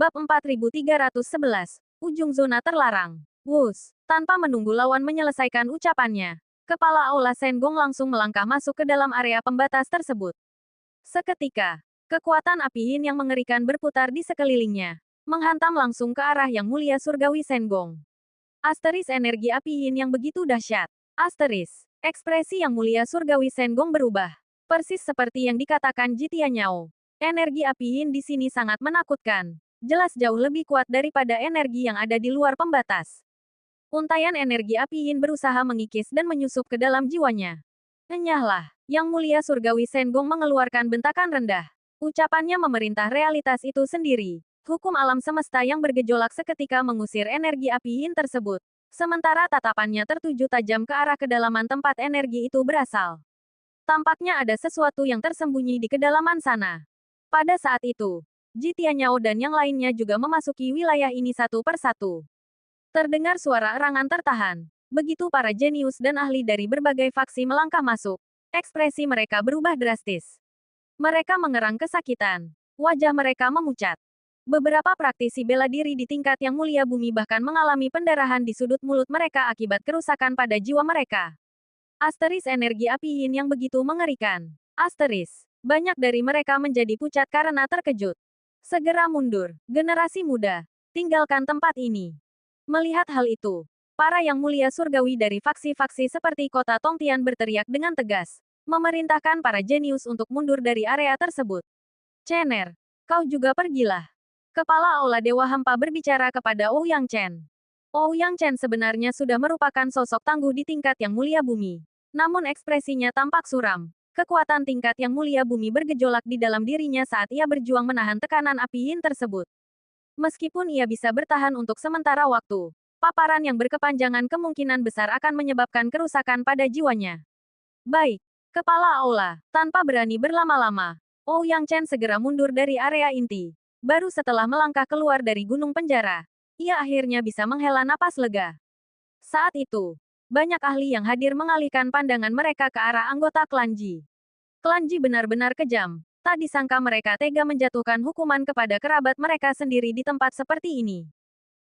Bab 4311, Ujung Zona Terlarang. Wus, tanpa menunggu lawan menyelesaikan ucapannya, kepala Aula Senggong langsung melangkah masuk ke dalam area pembatas tersebut. Seketika, kekuatan api yin yang mengerikan berputar di sekelilingnya, menghantam langsung ke arah yang mulia surgawi Senggong. Asteris energi api yin yang begitu dahsyat. Asteris, ekspresi yang mulia surgawi Senggong berubah. Persis seperti yang dikatakan Jitia Nyao. Energi api yin di sini sangat menakutkan. Jelas jauh lebih kuat daripada energi yang ada di luar pembatas. Untaian energi api yin berusaha mengikis dan menyusup ke dalam jiwanya. Enyahlah, yang mulia surgawi Senggong mengeluarkan bentakan rendah. Ucapannya memerintah realitas itu sendiri. Hukum alam semesta yang bergejolak seketika mengusir energi api yin tersebut. Sementara tatapannya tertuju tajam ke arah kedalaman tempat energi itu berasal. Tampaknya ada sesuatu yang tersembunyi di kedalaman sana. Pada saat itu, Jitia Nyao dan yang lainnya juga memasuki wilayah ini satu persatu. Terdengar suara erangan tertahan. Begitu para jenius dan ahli dari berbagai faksi melangkah masuk, ekspresi mereka berubah drastis. Mereka mengerang kesakitan. Wajah mereka memucat. Beberapa praktisi bela diri di tingkat yang mulia bumi bahkan mengalami pendarahan di sudut mulut mereka akibat kerusakan pada jiwa mereka. Asteris energi api yin yang begitu mengerikan. Asteris. Banyak dari mereka menjadi pucat karena terkejut. Segera mundur, generasi muda. Tinggalkan tempat ini. Melihat hal itu, para yang mulia surgawi dari faksi-faksi seperti kota Tongtian berteriak dengan tegas, memerintahkan para jenius untuk mundur dari area tersebut. Chener, kau juga pergilah. Kepala Aula Dewa Hampa berbicara kepada Ouyang Chen. Ouyang Chen sebenarnya sudah merupakan sosok tangguh di tingkat yang mulia bumi. Namun ekspresinya tampak suram. Kekuatan tingkat yang mulia bumi bergejolak di dalam dirinya saat ia berjuang menahan tekanan api yin tersebut. Meskipun ia bisa bertahan untuk sementara waktu, paparan yang berkepanjangan kemungkinan besar akan menyebabkan kerusakan pada jiwanya. Baik, kepala aula, tanpa berani berlama-lama, Ouyang Chen segera mundur dari area inti. Baru setelah melangkah keluar dari gunung penjara, ia akhirnya bisa menghela napas lega. Saat itu, banyak ahli yang hadir mengalihkan pandangan mereka ke arah anggota klan Ji. Klan Ji benar-benar kejam. Tak disangka mereka tega menjatuhkan hukuman kepada kerabat mereka sendiri di tempat seperti ini.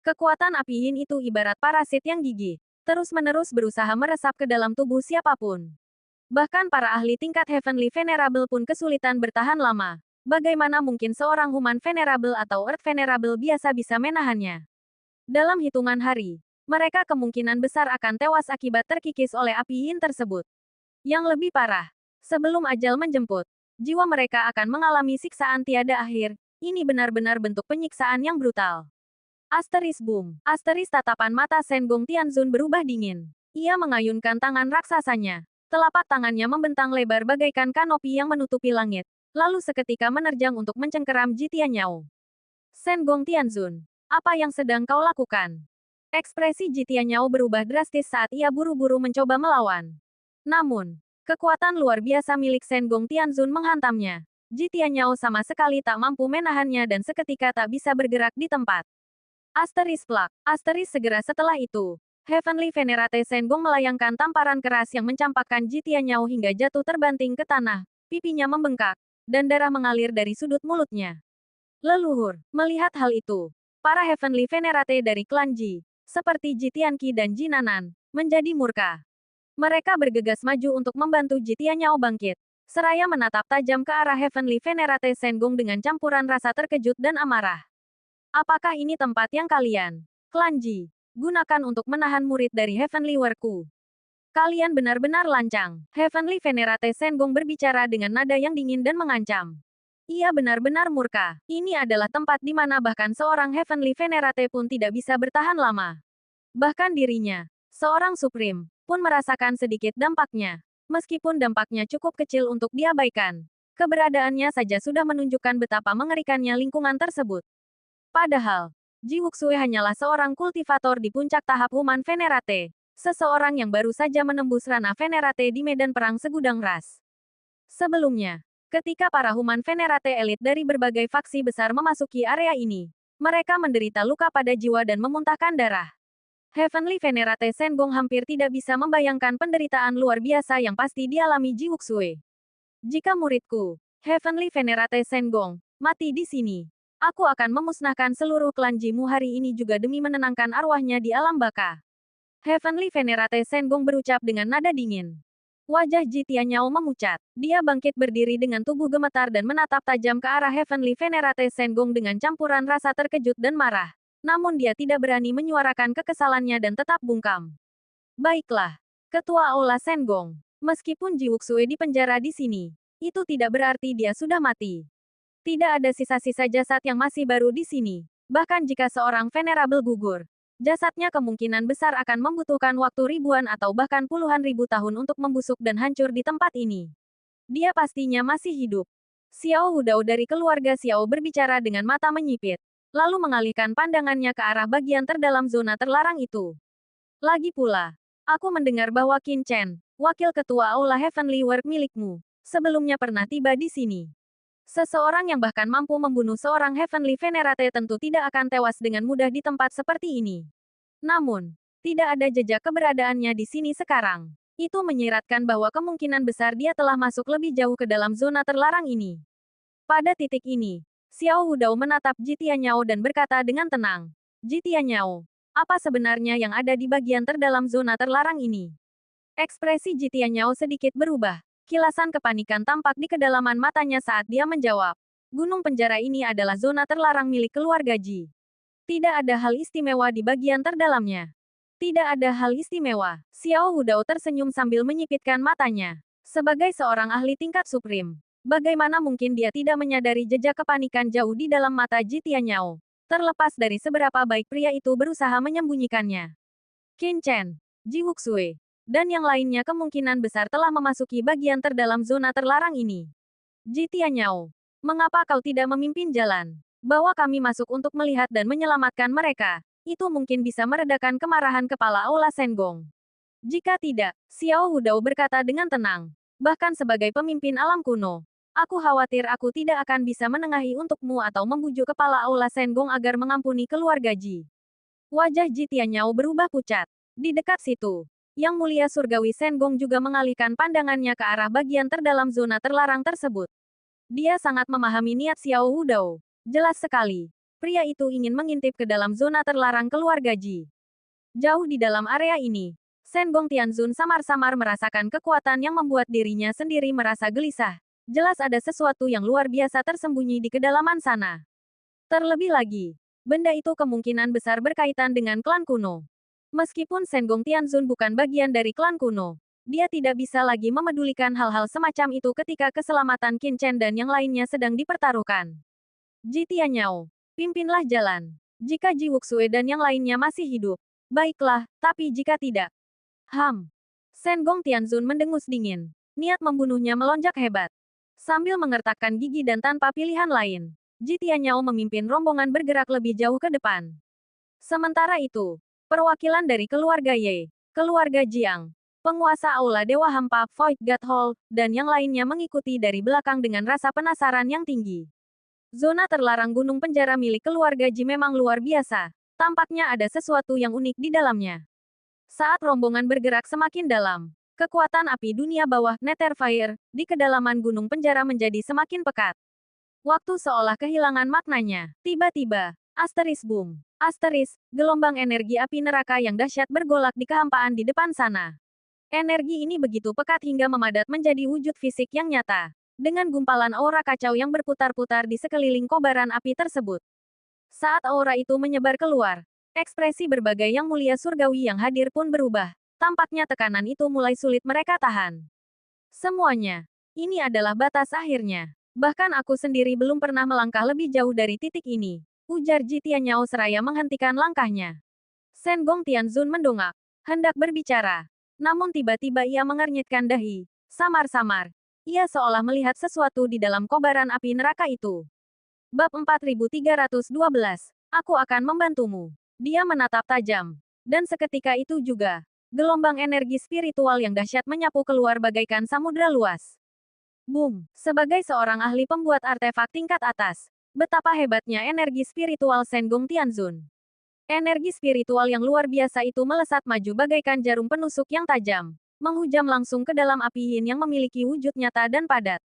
Kekuatan api yin itu ibarat parasit yang gigih, terus-menerus berusaha meresap ke dalam tubuh siapapun. Bahkan para ahli tingkat Heavenly Venerable pun kesulitan bertahan lama. Bagaimana mungkin seorang Human Venerable atau Earth Venerable biasa bisa menahannya? Dalam hitungan hari, mereka kemungkinan besar akan tewas akibat terkikis oleh api yin tersebut. Yang lebih parah, sebelum ajal menjemput, jiwa mereka akan mengalami siksaan tiada akhir. Ini benar-benar bentuk penyiksaan yang brutal. Asteris boom. Asteris tatapan mata Senggong Tianzun berubah dingin. Ia mengayunkan tangan raksasanya. Telapak tangannya membentang lebar bagaikan kanopi yang menutupi langit. Lalu seketika menerjang untuk mencengkeram Jitia Nyao. Senggong Tianzun, apa yang sedang kau lakukan? Ekspresi Jitia Nyao berubah drastis saat ia buru-buru mencoba melawan. Namun, kekuatan luar biasa milik Senggong Tianzun menghantamnya. Jitia Nyao sama sekali tak mampu menahannya dan seketika tak bisa bergerak di tempat. Asteris plak. Asteris segera setelah itu, Heavenly Venerate Senggong melayangkan tamparan keras yang mencampakkan Jitia Nyao hingga jatuh terbanting ke tanah. Pipinya membengkak, dan darah mengalir dari sudut mulutnya. Leluhur, melihat hal itu, para Heavenly Venerate dari klan Ji, seperti Ji Tianqi dan Ji Nanan, menjadi murka. Mereka bergegas maju untuk membantu Jitia Nyao bangkit, seraya menatap tajam ke arah Heavenly Venerate Senggong dengan campuran rasa terkejut dan amarah. Apakah ini tempat yang kalian, klan Ji, gunakan untuk menahan murid dari Heavenly Warku? Kalian benar-benar lancang. Heavenly Venerate Senggong berbicara dengan nada yang dingin dan mengancam. Ia benar-benar murka. Ini adalah tempat di mana bahkan seorang Heavenly Venerate pun tidak bisa bertahan lama. Bahkan dirinya, seorang Supreme, pun merasakan sedikit dampaknya. Meskipun dampaknya cukup kecil untuk diabaikan, keberadaannya saja sudah menunjukkan betapa mengerikannya lingkungan tersebut. Padahal, Ji Wuxue hanyalah seorang kultivator di puncak tahap Human Venerate. Seseorang yang baru saja menembus ranah Venerate di medan perang segudang ras. Sebelumnya, ketika para Human Venerate elit dari berbagai faksi besar memasuki area ini, mereka menderita luka pada jiwa dan memuntahkan darah. Heavenly Venerate Senggong hampir tidak bisa membayangkan penderitaan luar biasa yang pasti dialami Ji Wuxue. Jika muridku, Heavenly Venerate Senggong, mati di sini, Aku akan memusnahkan seluruh klan Jimu hari ini juga demi menenangkan arwahnya di alam baka. Heavenly Venerate Senggong berucap dengan nada dingin. Wajah Ji Tianyao memucat. Dia bangkit berdiri dengan tubuh gemetar dan menatap tajam ke arah Heavenly Venerate Senggong dengan campuran rasa terkejut dan marah. Namun dia tidak berani menyuarakan kekesalannya dan tetap bungkam. Baiklah. Ketua Aula Senggong. Meskipun Ji Wuxue dipenjara di sini, itu tidak berarti dia sudah mati. Tidak ada sisa-sisa jasad yang masih baru di sini. Bahkan jika seorang venerable gugur, jasadnya kemungkinan besar akan membutuhkan waktu ribuan atau bahkan puluhan ribu tahun untuk membusuk dan hancur di tempat ini. Dia pastinya masih hidup. Xiao Wudao dari keluarga Xiao berbicara dengan mata menyipit, lalu mengalihkan pandangannya ke arah bagian terdalam zona terlarang itu. Lagi pula, aku mendengar bahwa Qin Chen, wakil ketua Aula Heavenly World milikmu, sebelumnya pernah tiba di sini. Seseorang yang bahkan mampu membunuh seorang Heavenly Venerate tentu tidak akan tewas dengan mudah di tempat seperti ini. Namun, tidak ada jejak keberadaannya di sini sekarang. Itu menyiratkan bahwa kemungkinan besar dia telah masuk lebih jauh ke dalam zona terlarang ini. Pada titik ini, Xiao Wudao menatap Ji Tianyao dan berkata dengan tenang, Ji Tianyao, apa sebenarnya yang ada di bagian terdalam zona terlarang ini? Ekspresi Ji Tianyao sedikit berubah. Kilasan kepanikan tampak di kedalaman matanya saat dia menjawab. Gunung penjara ini adalah zona terlarang milik keluarga Ji. Tidak ada hal istimewa di bagian terdalamnya. Tidak ada hal istimewa. Xiao Wudao tersenyum sambil menyipitkan matanya. Sebagai seorang ahli tingkat suprim, bagaimana mungkin dia tidak menyadari jejak kepanikan jauh di dalam mata Ji Tianyao, terlepas dari seberapa baik pria itu berusaha menyembunyikannya. Qin Chen, Ji Wuxue, dan yang lainnya kemungkinan besar telah memasuki bagian terdalam zona terlarang ini. Ji Tianyao, mengapa kau tidak memimpin jalan? Bawa kami masuk untuk melihat dan menyelamatkan mereka. Itu mungkin bisa meredakan kemarahan kepala Aula Senggong. Jika tidak, Xiao Wudao berkata dengan tenang. Bahkan sebagai pemimpin alam kuno, aku khawatir aku tidak akan bisa menengahi untukmu atau membujuk kepala Aula Senggong agar mengampuni keluarga Ji. Wajah Ji Tianyao berubah pucat. Di dekat situ, Yang Mulia Surgawi Senggong juga mengalihkan pandangannya ke arah bagian terdalam zona terlarang tersebut. Dia sangat memahami niat Xiao Wudao. Jelas sekali, pria itu ingin mengintip ke dalam zona terlarang keluarga Ji. Jauh di dalam area ini, Senggong Tianzun samar-samar merasakan kekuatan yang membuat dirinya sendiri merasa gelisah. Jelas ada sesuatu yang luar biasa tersembunyi di kedalaman sana. Terlebih lagi, benda itu kemungkinan besar berkaitan dengan klan kuno. Meskipun Senggong Tianzun bukan bagian dari klan kuno, dia tidak bisa lagi memedulikan hal-hal semacam itu ketika keselamatan Qin Chen dan yang lainnya sedang dipertaruhkan. Ji Tianyao, pimpinlah jalan. Jika Ji Wuxue dan yang lainnya masih hidup, baiklah, tapi jika tidak. Senggong Tianzun mendengus dingin. Niat membunuhnya melonjak hebat. Sambil mengertakkan gigi dan tanpa pilihan lain, Ji Tianyao memimpin rombongan bergerak lebih jauh ke depan. Sementara itu, perwakilan dari keluarga Ye, keluarga Jiang, penguasa Aula Dewa Hampa, Void God Hall, dan yang lainnya mengikuti dari belakang dengan rasa penasaran yang tinggi. Zona terlarang gunung penjara milik keluarga Ji memang luar biasa. Tampaknya ada sesuatu yang unik di dalamnya. Saat rombongan bergerak semakin dalam, kekuatan api dunia bawah, Netherfire, di kedalaman gunung penjara menjadi semakin pekat. Waktu seolah kehilangan maknanya. Tiba-tiba, boom. Gelombang energi api neraka yang dahsyat bergolak di kehampaan di depan sana. Energi ini begitu pekat hingga memadat menjadi wujud fisik yang nyata. Dengan gumpalan aura kacau yang berputar-putar di sekeliling kobaran api tersebut. Saat aura itu menyebar keluar, ekspresi berbagai yang mulia surgawi yang hadir pun berubah. Tampaknya tekanan itu mulai sulit mereka tahan. Semuanya, ini adalah batas akhirnya. Bahkan aku sendiri belum pernah melangkah lebih jauh dari titik ini. Ujar Ji Tianyao seraya menghentikan langkahnya. Senggong Tianzun mendongak, hendak berbicara. Namun tiba-tiba ia mengernyitkan dahi. Samar-samar, ia seolah melihat sesuatu di dalam kobaran api neraka itu. Bab 4312, aku akan membantumu. Dia menatap tajam. Dan seketika itu juga, gelombang energi spiritual yang dahsyat menyapu keluar bagaikan samudra luas. Boom! Sebagai seorang ahli pembuat artefak tingkat atas, betapa hebatnya energi spiritual Senggong Tianzun. Energi spiritual yang luar biasa itu melesat maju bagaikan jarum penusuk yang tajam, menghujam langsung ke dalam api yin yang memiliki wujud nyata dan padat.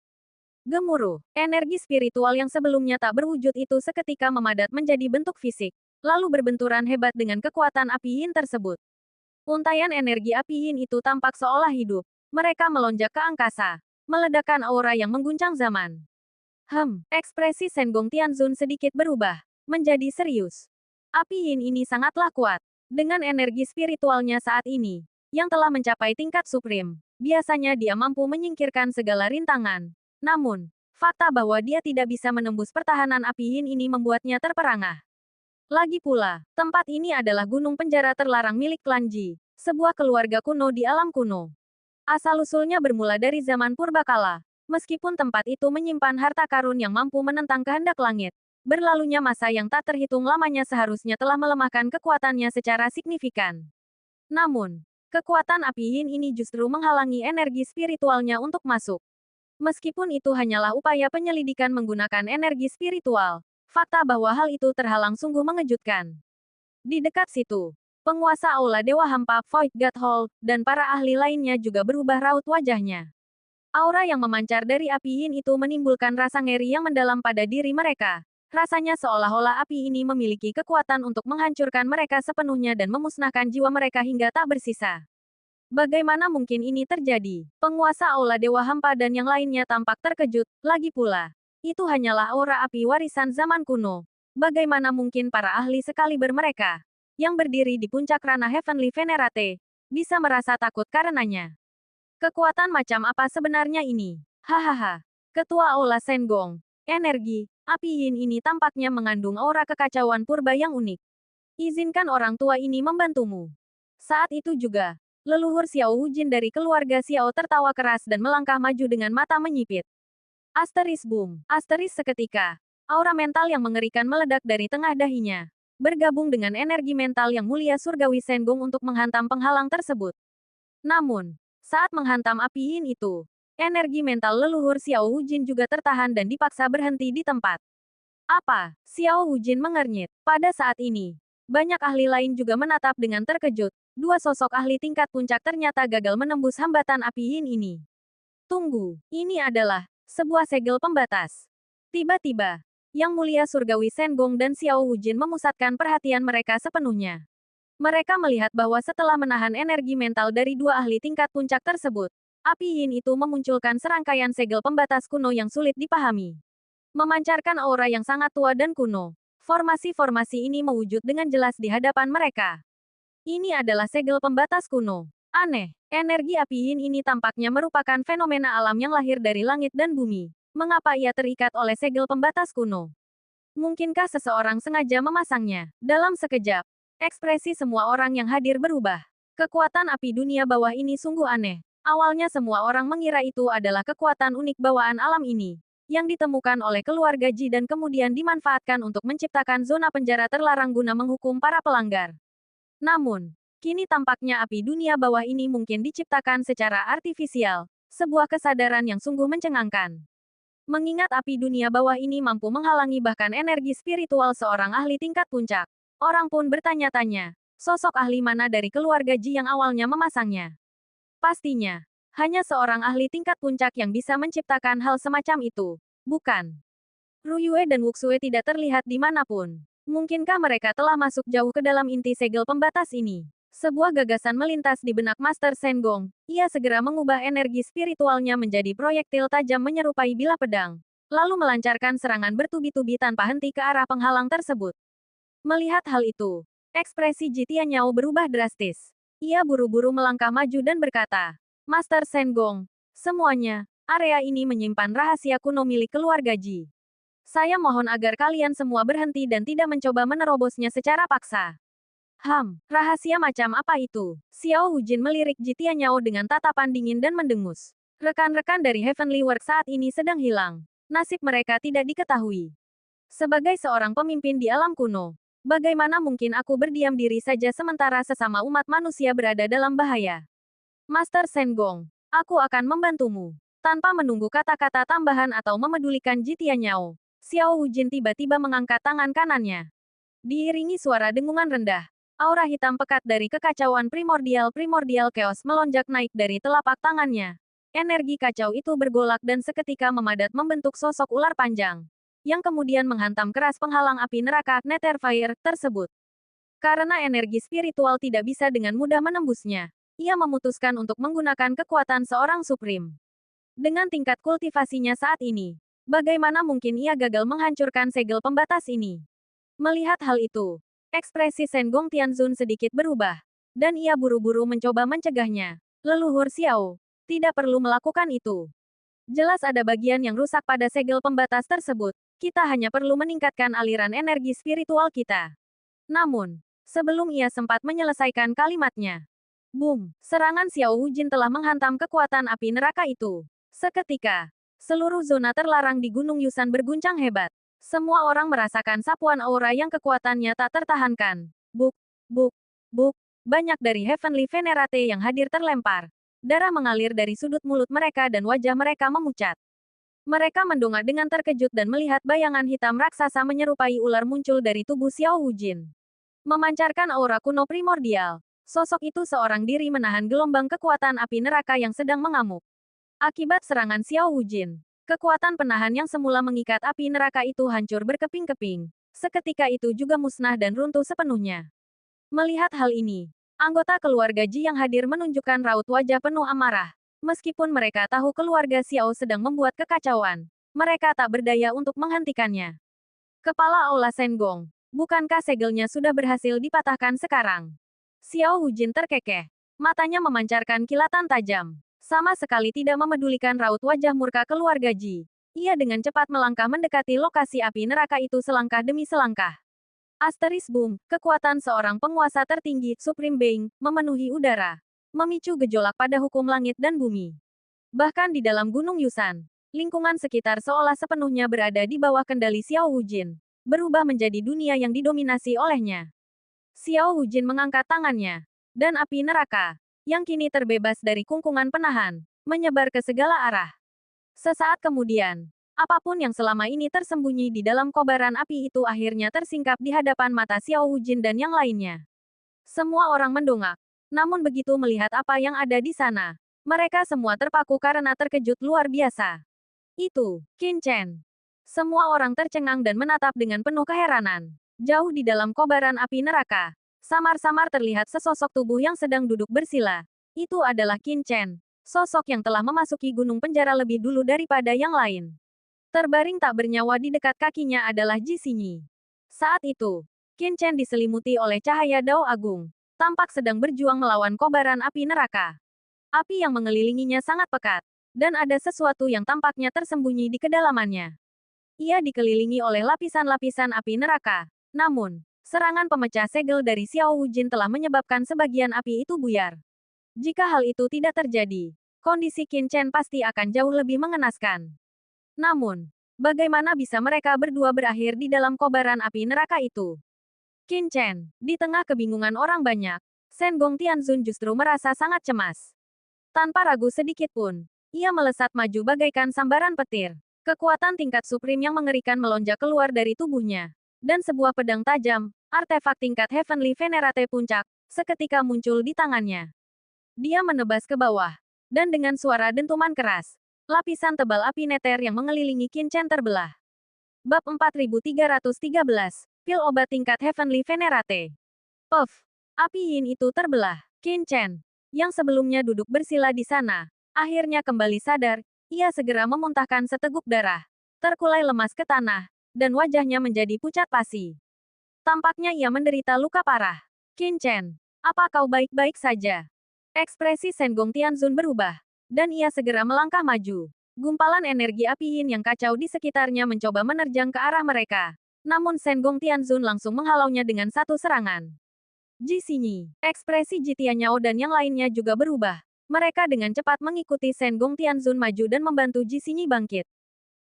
Gemuruh, energi spiritual yang sebelumnya tak berwujud itu seketika memadat menjadi bentuk fisik, lalu berbenturan hebat dengan kekuatan api yin tersebut. Untaian energi api yin itu tampak seolah hidup. Mereka melonjak ke angkasa, meledakkan aura yang mengguncang zaman. Ekspresi Senggong Tianzun sedikit berubah, menjadi serius. Api yin ini sangatlah kuat. Dengan energi spiritualnya saat ini, yang telah mencapai tingkat supreme, biasanya dia mampu menyingkirkan segala rintangan. Namun, fakta bahwa dia tidak bisa menembus pertahanan api yin ini membuatnya terperangah. Lagi pula, tempat ini adalah gunung penjara terlarang milik klan Ji, sebuah keluarga kuno di alam kuno. Asal-usulnya bermula dari zaman purbakala. Meskipun tempat itu menyimpan harta karun yang mampu menentang kehendak langit, berlalunya masa yang tak terhitung lamanya seharusnya telah melemahkan kekuatannya secara signifikan. Namun, kekuatan api yin ini justru menghalangi energi spiritualnya untuk masuk. Meskipun itu hanyalah upaya penyelidikan menggunakan energi spiritual, fakta bahwa hal itu terhalang sungguh mengejutkan. Di dekat situ, penguasa Aula Dewa Hampa, Void God Hall, dan para ahli lainnya juga berubah raut wajahnya. Aura yang memancar dari api yin itu menimbulkan rasa ngeri yang mendalam pada diri mereka. Rasanya seolah-olah api ini memiliki kekuatan untuk menghancurkan mereka sepenuhnya dan memusnahkan jiwa mereka hingga tak bersisa. Bagaimana mungkin ini terjadi? Penguasa Aula Dewa Hampa dan yang lainnya tampak terkejut. Lagi pula, itu hanyalah aura api warisan zaman kuno. Bagaimana mungkin para ahli sekaliber mereka, yang berdiri di puncak ranah Heavenly Venerate, bisa merasa takut karenanya? Kekuatan macam apa sebenarnya ini? Hahaha. Ketua Aula Senggong. Energi, api yin ini tampaknya mengandung aura kekacauan purba yang unik. Izinkan orang tua ini membantumu. Saat itu juga, leluhur Xiao Wujin dari keluarga Xiao tertawa keras dan melangkah maju dengan mata menyipit. Asteris boom. Asteris seketika. Aura mental yang mengerikan meledak dari tengah dahinya. Bergabung dengan energi mental yang mulia surgawi Senggong untuk menghantam penghalang tersebut. Namun, saat menghantam api yin itu, energi mental leluhur Xiao Wujin juga tertahan dan dipaksa berhenti di tempat. Apa? Xiao Wujin mengernyit. Pada saat ini, banyak ahli lain juga menatap dengan terkejut. Dua sosok ahli tingkat puncak ternyata gagal menembus hambatan api yin ini. Tunggu, ini adalah sebuah segel pembatas. Tiba-tiba, Yang Mulia Surgawi Senggong dan Xiao Wujin memusatkan perhatian mereka sepenuhnya. Mereka melihat bahwa setelah menahan energi mental dari dua ahli tingkat puncak tersebut, api yin itu memunculkan serangkaian segel pembatas kuno yang sulit dipahami. Memancarkan aura yang sangat tua dan kuno, formasi-formasi ini mewujud dengan jelas di hadapan mereka. Ini adalah segel pembatas kuno. Aneh, energi api yin ini tampaknya merupakan fenomena alam yang lahir dari langit dan bumi. Mengapa ia terikat oleh segel pembatas kuno? Mungkinkah seseorang sengaja memasangnya? Dalam sekejap, ekspresi semua orang yang hadir berubah. Kekuatan api dunia bawah ini sungguh aneh. Awalnya semua orang mengira itu adalah kekuatan unik bawaan alam ini, yang ditemukan oleh keluarga Ji dan kemudian dimanfaatkan untuk menciptakan zona penjara terlarang guna menghukum para pelanggar. Namun, kini tampaknya api dunia bawah ini mungkin diciptakan secara artifisial, sebuah kesadaran yang sungguh mencengangkan. Mengingat api dunia bawah ini mampu menghalangi bahkan energi spiritual seorang ahli tingkat puncak. Orang pun bertanya-tanya, sosok ahli mana dari keluarga Ji yang awalnya memasangnya? Pastinya, hanya seorang ahli tingkat puncak yang bisa menciptakan hal semacam itu, bukan? Ruyue dan Wuxue tidak terlihat dimanapun. Mungkinkah mereka telah masuk jauh ke dalam inti segel pembatas ini? Sebuah gagasan melintas di benak Master Senggong. Ia segera mengubah energi spiritualnya menjadi proyektil tajam menyerupai bilah pedang, lalu melancarkan serangan bertubi-tubi tanpa henti ke arah penghalang tersebut. Melihat hal itu, ekspresi Ji Tianyao berubah drastis. Ia buru-buru melangkah maju dan berkata, Master Senggong, semuanya, area ini menyimpan rahasia kuno milik keluarga Ji. Saya mohon agar kalian semua berhenti dan tidak mencoba menerobosnya secara paksa. Rahasia macam apa itu? Xiao Wujin melirik Ji Tianyao dengan tatapan dingin dan mendengus. Rekan-rekan dari Heavenly Work saat ini sedang hilang. Nasib mereka tidak diketahui. Sebagai seorang pemimpin di alam kuno, bagaimana mungkin aku berdiam diri saja sementara sesama umat manusia berada dalam bahaya? Master Senggong, aku akan membantumu. Tanpa menunggu kata-kata tambahan atau memedulikan Ji Tianyao, Xiao Wujin tiba-tiba mengangkat tangan kanannya. Diiringi suara dengungan rendah, aura hitam pekat dari kekacauan primordial chaos melonjak naik dari telapak tangannya. Energi kacau itu bergolak dan seketika memadat membentuk sosok ular panjang, yang kemudian menghantam keras penghalang api neraka Netherfire tersebut. Karena energi spiritual tidak bisa dengan mudah menembusnya, ia memutuskan untuk menggunakan kekuatan seorang Supreme. Dengan tingkat kultivasinya saat ini, bagaimana mungkin ia gagal menghancurkan segel pembatas ini? Melihat hal itu, ekspresi Sengong Tianzun sedikit berubah, dan ia buru-buru mencoba mencegahnya. Leluhur Xiao, tidak perlu melakukan itu. Jelas ada bagian yang rusak pada segel pembatas tersebut, kita hanya perlu meningkatkan aliran energi spiritual kita. Namun, sebelum ia sempat menyelesaikan kalimatnya, boom! Serangan Xiao Wujin telah menghantam kekuatan api neraka itu. Seketika, seluruh zona terlarang di Gunung Yusan berguncang hebat. Semua orang merasakan sapuan aura yang kekuatannya tak tertahankan. Buk, buk, buk. Banyak dari Heavenly Venerate yang hadir terlempar. Darah mengalir dari sudut mulut mereka dan wajah mereka memucat. Mereka mendongak dengan terkejut dan melihat bayangan hitam raksasa menyerupai ular muncul dari tubuh Xiao Wujin. Memancarkan aura kuno primordial, sosok itu seorang diri menahan gelombang kekuatan api neraka yang sedang mengamuk. Akibat serangan Xiao Wujin, kekuatan penahan yang semula mengikat api neraka itu hancur berkeping-keping. Seketika itu juga musnah dan runtuh sepenuhnya. Melihat hal ini, anggota keluarga Ji yang hadir menunjukkan raut wajah penuh amarah. Meskipun mereka tahu keluarga Xiao sedang membuat kekacauan, mereka tak berdaya untuk menghentikannya. Kepala Aula Sengong. Bukankah segelnya sudah berhasil dipatahkan sekarang? Xiao Wujin terkekeh. Matanya memancarkan kilatan tajam. Sama sekali tidak memedulikan raut wajah murka keluarga Ji. Ia dengan cepat melangkah mendekati lokasi api neraka itu selangkah demi selangkah. Asteris boom, kekuatan seorang penguasa tertinggi, Supreme Being, memenuhi udara. Memicu gejolak pada hukum langit dan bumi. Bahkan di dalam Gunung Yusan, lingkungan sekitar seolah sepenuhnya berada di bawah kendali Xiao Wujin. Berubah menjadi dunia yang didominasi olehnya. Xiao Wujin mengangkat tangannya, dan api neraka, yang kini terbebas dari kungkungan penahan, menyebar ke segala arah. Sesaat kemudian, apapun yang selama ini tersembunyi di dalam kobaran api itu akhirnya tersingkap di hadapan mata Xiao Wujin dan yang lainnya. Semua orang mendongak, namun begitu melihat apa yang ada di sana, mereka semua terpaku karena terkejut luar biasa. Itu, Qin Chen. Semua orang tercengang dan menatap dengan penuh keheranan. Jauh di dalam kobaran api neraka, samar-samar terlihat sesosok tubuh yang sedang duduk bersila. Itu adalah Qin Chen, sosok yang telah memasuki gunung penjara lebih dulu daripada yang lain. Terbaring tak bernyawa di dekat kakinya adalah Ji Xinyi. Saat itu, Qin Chen diselimuti oleh cahaya Dao Agung, tampak sedang berjuang melawan kobaran api neraka. Api yang mengelilinginya sangat pekat, dan ada sesuatu yang tampaknya tersembunyi di kedalamannya. Ia dikelilingi oleh lapisan-lapisan api neraka. Namun, serangan pemecah segel dari Xiao Wujin telah menyebabkan sebagian api itu buyar. Jika hal itu tidak terjadi, kondisi Qin Chen pasti akan jauh lebih mengenaskan. Namun, bagaimana bisa mereka berdua berakhir di dalam kobaran api neraka itu? Qin Chen, di tengah kebingungan orang banyak, Sengong Tianzun justru merasa sangat cemas. Tanpa ragu sedikit pun, ia melesat maju bagaikan sambaran petir. Kekuatan tingkat Supreme yang mengerikan melonjak keluar dari tubuhnya. Dan sebuah pedang tajam, artefak tingkat Heavenly Venerate puncak, seketika muncul di tangannya. Dia menebas ke bawah. Dan dengan suara dentuman keras, lapisan tebal api neter yang mengelilingi Qin Chen terbelah. Bab 4313, Pil Obat Tingkat Heavenly Venerate. Puff! Api yin itu terbelah. Qin Chen, yang sebelumnya duduk bersila di sana, akhirnya kembali sadar. Ia segera memuntahkan seteguk darah, terkulai lemas ke tanah, dan wajahnya menjadi pucat pasi. Tampaknya ia menderita luka parah. Qin Chen, apa kau baik-baik saja? Ekspresi Sengong Tianzun berubah, dan ia segera melangkah maju. Gumpalan energi api yin yang kacau di sekitarnya mencoba menerjang ke arah mereka. Namun Sengong Tianzun langsung menghalaunya dengan satu serangan. Ji Xinyi, ekspresi Ji Tianyao dan yang lainnya juga berubah. Mereka dengan cepat mengikuti Sengong Tianzun maju dan membantu Ji Xinyi bangkit.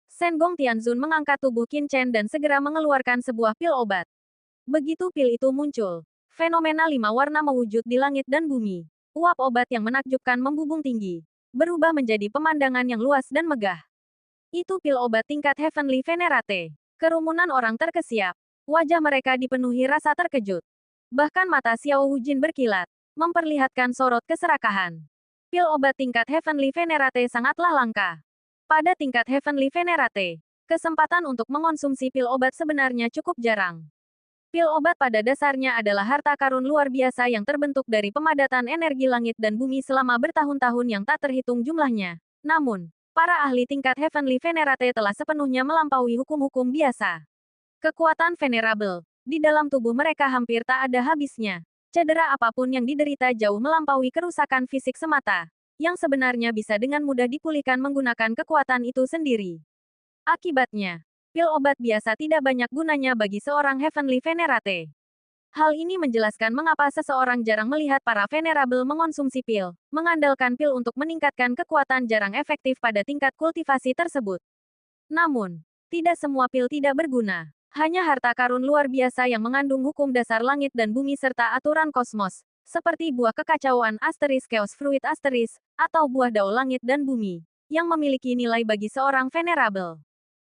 Sengong Tianzun mengangkat tubuh Qin Chen dan segera mengeluarkan sebuah pil obat. Begitu pil itu muncul, fenomena 5 warna mewujud di langit dan bumi. Uap obat yang menakjubkan membubung tinggi, berubah menjadi pemandangan yang luas dan megah. Itu pil obat tingkat Heavenly Venerate. Kerumunan orang terkesiap. Wajah mereka dipenuhi rasa terkejut. Bahkan mata Xiao Wujin berkilat, memperlihatkan sorot keserakahan. Pil obat tingkat Heavenly Venerate sangatlah langka. Pada tingkat Heavenly Venerate, kesempatan untuk mengonsumsi pil obat sebenarnya cukup jarang. Pil obat pada dasarnya adalah harta karun luar biasa yang terbentuk dari pemadatan energi langit dan bumi selama bertahun-tahun yang tak terhitung jumlahnya. Namun, para ahli tingkat Heavenly Venerate telah sepenuhnya melampaui hukum-hukum biasa. Kekuatan venerable di dalam tubuh mereka hampir tak ada habisnya. Cedera apapun yang diderita jauh melampaui kerusakan fisik semata, yang sebenarnya bisa dengan mudah dipulihkan menggunakan kekuatan itu sendiri. Akibatnya, pil obat biasa tidak banyak gunanya bagi seorang Heavenly Venerate. Hal ini menjelaskan mengapa seseorang jarang melihat para venerable mengonsumsi pil, mengandalkan pil untuk meningkatkan kekuatan jarang efektif pada tingkat kultivasi tersebut. Namun, tidak semua pil tidak berguna. Hanya harta karun luar biasa yang mengandung hukum dasar langit dan bumi serta aturan kosmos, seperti buah kekacauan asterisk chaos fruit asterisk, atau buah dao langit dan bumi, yang memiliki nilai bagi seorang venerable.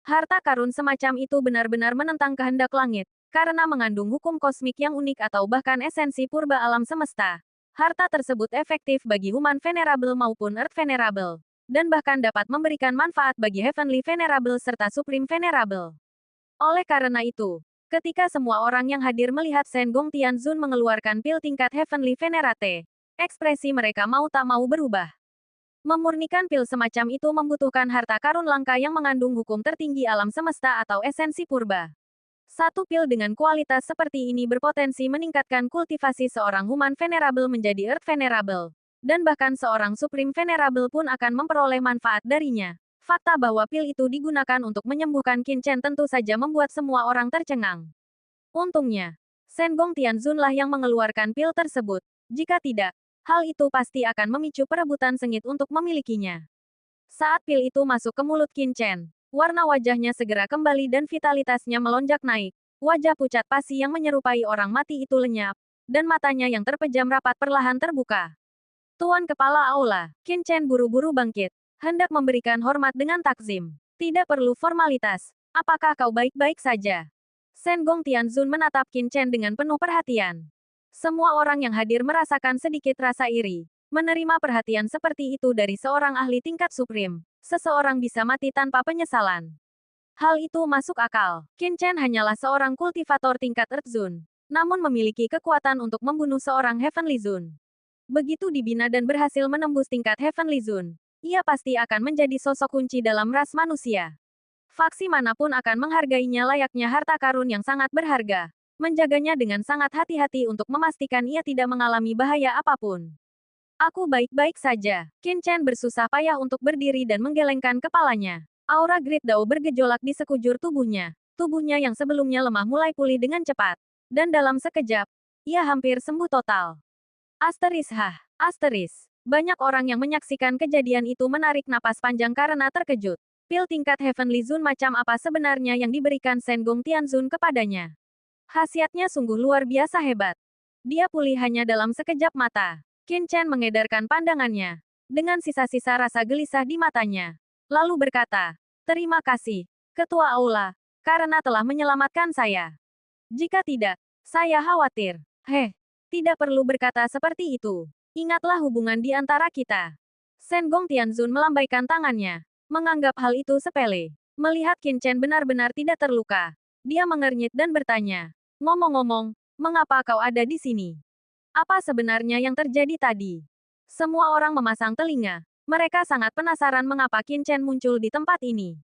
Harta karun semacam itu benar-benar menentang kehendak langit, karena mengandung hukum kosmik yang unik atau bahkan esensi purba alam semesta. Harta tersebut efektif bagi human venerable maupun earth venerable, dan bahkan dapat memberikan manfaat bagi heavenly venerable serta supreme venerable. Oleh karena itu, ketika semua orang yang hadir melihat Shen Gong Tianzun mengeluarkan pil tingkat Heavenly Venerate, ekspresi mereka mau tak mau berubah. Memurnikan pil semacam itu membutuhkan harta karun langka yang mengandung hukum tertinggi alam semesta atau esensi purba. Satu pil dengan kualitas seperti ini berpotensi meningkatkan kultivasi seorang human venerable menjadi earth venerable, dan bahkan seorang supreme venerable pun akan memperoleh manfaat darinya. Fakta bahwa pil itu digunakan untuk menyembuhkan Qin Chen tentu saja membuat semua orang tercengang. Untungnya, Shen Gong Tianzun lah yang mengeluarkan pil tersebut. Jika tidak, hal itu pasti akan memicu perebutan sengit untuk memilikinya. Saat pil itu masuk ke mulut Qin Chen, warna wajahnya segera kembali dan vitalitasnya melonjak naik. Wajah pucat pasi yang menyerupai orang mati itu lenyap, dan matanya yang terpejam rapat perlahan terbuka. Tuan Kepala Aula, Qin Chen buru-buru bangkit. Hendak memberikan hormat dengan takzim. Tidak perlu formalitas. Apakah kau baik-baik saja? Shen Gong Tianzun menatap Qin Chen dengan penuh perhatian. Semua orang yang hadir merasakan sedikit rasa iri. Menerima perhatian seperti itu dari seorang ahli tingkat supreme, seseorang bisa mati tanpa penyesalan. Hal itu masuk akal. Qin Chen hanyalah seorang kultivator tingkat Earth Zone, namun memiliki kekuatan untuk membunuh seorang Heavenly Zone. Begitu dibina dan berhasil menembus tingkat Heavenly Zone, ia pasti akan menjadi sosok kunci dalam ras manusia. Faksi manapun akan menghargainya layaknya harta karun yang sangat berharga, menjaganya dengan sangat hati-hati untuk memastikan ia tidak mengalami bahaya apapun. Aku baik-baik saja. Qin Chen bersusah payah untuk berdiri dan menggelengkan kepalanya. Aura Great Dao bergejolak di sekujur tubuhnya. Tubuhnya yang sebelumnya lemah mulai pulih dengan cepat. Dan dalam sekejap, ia hampir sembuh total. Asteris. Banyak orang yang menyaksikan kejadian itu menarik napas panjang karena terkejut. Pil tingkat Heavenly Zone macam apa sebenarnya yang diberikan Shen Gong Tianzun kepadanya? Khasiatnya sungguh luar biasa hebat. Dia pulih hanya dalam sekejap mata. Qin Chen mengedarkan pandangannya, dengan sisa-sisa rasa gelisah di matanya. Lalu berkata, "Terima kasih, Ketua Aula, karena telah menyelamatkan saya. Jika tidak, saya khawatir." Tidak perlu berkata seperti itu. Ingatlah hubungan di antara kita. Shen Gong Tianzun melambaikan tangannya, menganggap hal itu sepele. Melihat Qin Chen benar-benar tidak terluka, dia mengernyit dan bertanya, "Ngomong-ngomong, mengapa kau ada di sini? Apa sebenarnya yang terjadi tadi?" Semua orang memasang telinga. Mereka sangat penasaran mengapa Qin Chen muncul di tempat ini.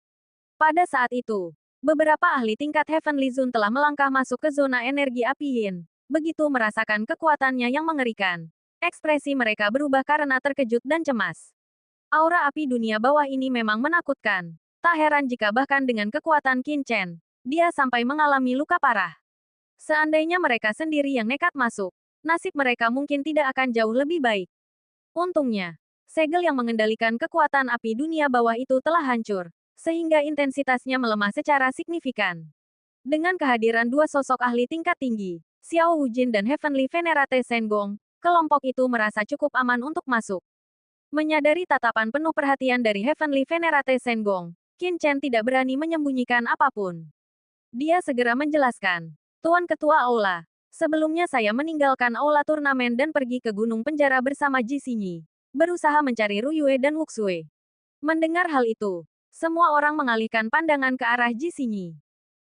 Pada saat itu, beberapa ahli tingkat Heavenly Zone telah melangkah masuk ke zona energi api Yin. Begitu merasakan kekuatannya yang mengerikan, ekspresi mereka berubah karena terkejut dan cemas. Aura api dunia bawah ini memang menakutkan. Tak heran jika bahkan dengan kekuatan Qin Chen, dia sampai mengalami luka parah. Seandainya mereka sendiri yang nekat masuk, nasib mereka mungkin tidak akan jauh lebih baik. Untungnya, segel yang mengendalikan kekuatan api dunia bawah itu telah hancur, sehingga intensitasnya melemah secara signifikan. Dengan kehadiran dua sosok ahli tingkat tinggi, Xiao Wujin dan Heavenly Venerate Shen Gong, kelompok itu merasa cukup aman untuk masuk. Menyadari tatapan penuh perhatian dari Heavenly Venerate Shen Gong, Qin Chen tidak berani menyembunyikan apapun. Dia segera menjelaskan, "Tuan Ketua Aula, sebelumnya saya meninggalkan Aula turnamen dan pergi ke Gunung Penjara bersama Ji Xinyi. berusaha mencari Ruyue dan Wuxue. Mendengar hal itu, semua orang mengalihkan pandangan ke arah Ji Xinyi.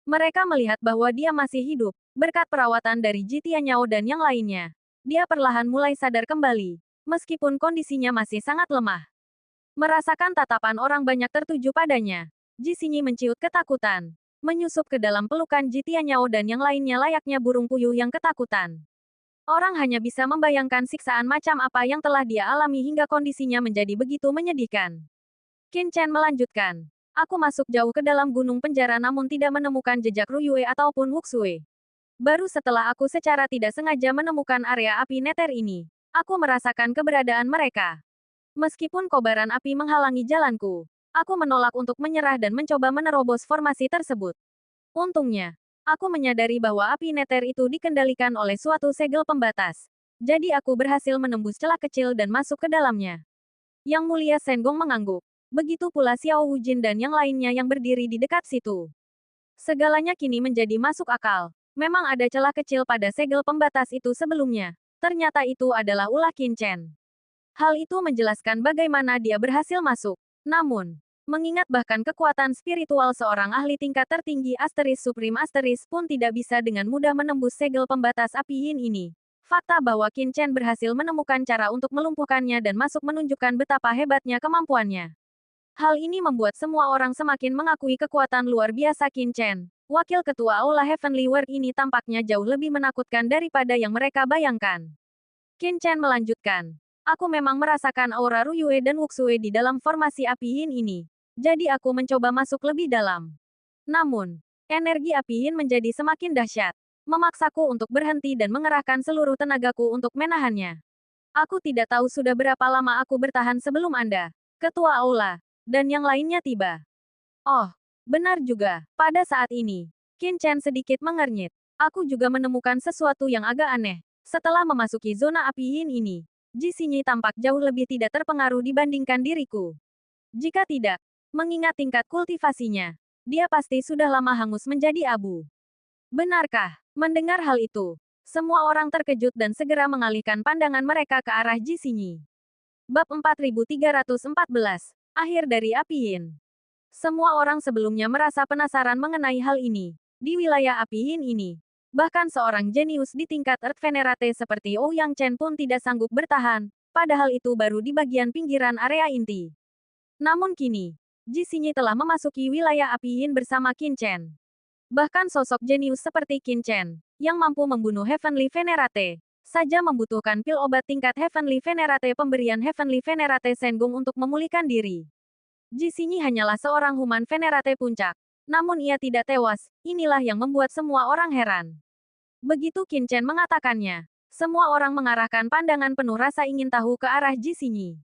Mereka melihat bahwa dia masih hidup, berkat perawatan dari Ji Tianyao dan yang lainnya. Dia perlahan mulai sadar kembali, meskipun kondisinya masih sangat lemah. Merasakan tatapan orang banyak tertuju padanya, Ji Xinyi menciut ketakutan, menyusup ke dalam pelukan Ji Tianyao dan yang lainnya layaknya burung puyuh yang ketakutan. Orang hanya bisa membayangkan siksaan macam apa yang telah dia alami hingga kondisinya menjadi begitu menyedihkan. Qin Chen melanjutkan. Aku masuk jauh ke dalam gunung penjara namun tidak menemukan jejak Ruyue ataupun Wuxue. Baru setelah aku secara tidak sengaja menemukan area api neter ini, aku merasakan keberadaan mereka. Meskipun kobaran api menghalangi jalanku, aku menolak untuk menyerah dan mencoba menerobos formasi tersebut. Untungnya, aku menyadari bahwa api neter itu dikendalikan oleh suatu segel pembatas. Jadi aku berhasil menembus celah kecil dan masuk ke dalamnya. Yang Mulia Senggong mengangguk. Begitu pula Xiao Wujin dan yang lainnya yang berdiri di dekat situ. Segalanya kini menjadi masuk akal. Memang ada celah kecil pada segel pembatas itu sebelumnya. Ternyata itu adalah ulah Qin Chen. Hal itu menjelaskan bagaimana dia berhasil masuk. Namun, mengingat bahkan kekuatan spiritual seorang ahli tingkat tertinggi Supreme pun tidak bisa dengan mudah menembus segel pembatas api yin ini. Fakta bahwa Qin Chen berhasil menemukan cara untuk melumpuhkannya dan masuk menunjukkan betapa hebatnya kemampuannya. Hal ini membuat semua orang semakin mengakui kekuatan luar biasa Qin Chen. Wakil ketua Aula Heavenly World ini tampaknya jauh lebih menakutkan daripada yang mereka bayangkan. Qin Chen melanjutkan. Aku memang merasakan aura Ruyue dan Wuxue di dalam formasi api yin ini. Jadi aku mencoba masuk lebih dalam. Namun, energi api yin menjadi semakin dahsyat. Memaksaku untuk berhenti dan mengerahkan seluruh tenagaku untuk menahannya. Aku tidak tahu sudah berapa lama aku bertahan sebelum Anda, Ketua Aula, dan yang lainnya tiba. Oh, benar juga. Pada saat ini, Qin Chen sedikit mengernyit. Aku juga menemukan sesuatu yang agak aneh. Setelah memasuki zona api yin ini, Ji Xinyi tampak jauh lebih tidak terpengaruh dibandingkan diriku. Jika tidak, mengingat tingkat kultivasinya, dia pasti sudah lama hangus menjadi abu. Benarkah? Mendengar hal itu, semua orang terkejut dan segera mengalihkan pandangan mereka ke arah Ji Xinyi. Bab 4314, Akhir dari Api Yin. Semua orang sebelumnya merasa penasaran mengenai hal ini. Di wilayah Api Yin ini, bahkan seorang jenius di tingkat Earth Venerate seperti Ouyang Chen pun tidak sanggup bertahan, padahal itu baru di bagian pinggiran area inti. Namun kini, Ji Xinyi telah memasuki wilayah Api Yin bersama Qin Chen. Bahkan sosok jenius seperti Qin Chen, yang mampu membunuh Heavenly Venerate, saja membutuhkan pil obat tingkat Heavenly Venerate pemberian Heavenly Venerate Senggung untuk memulihkan diri. Ji Xinyi hanyalah seorang Human Venerate puncak. Namun ia tidak tewas, inilah yang membuat semua orang heran. Begitu Qin Chen mengatakannya, semua orang mengarahkan pandangan penuh rasa ingin tahu ke arah Ji Xinyi.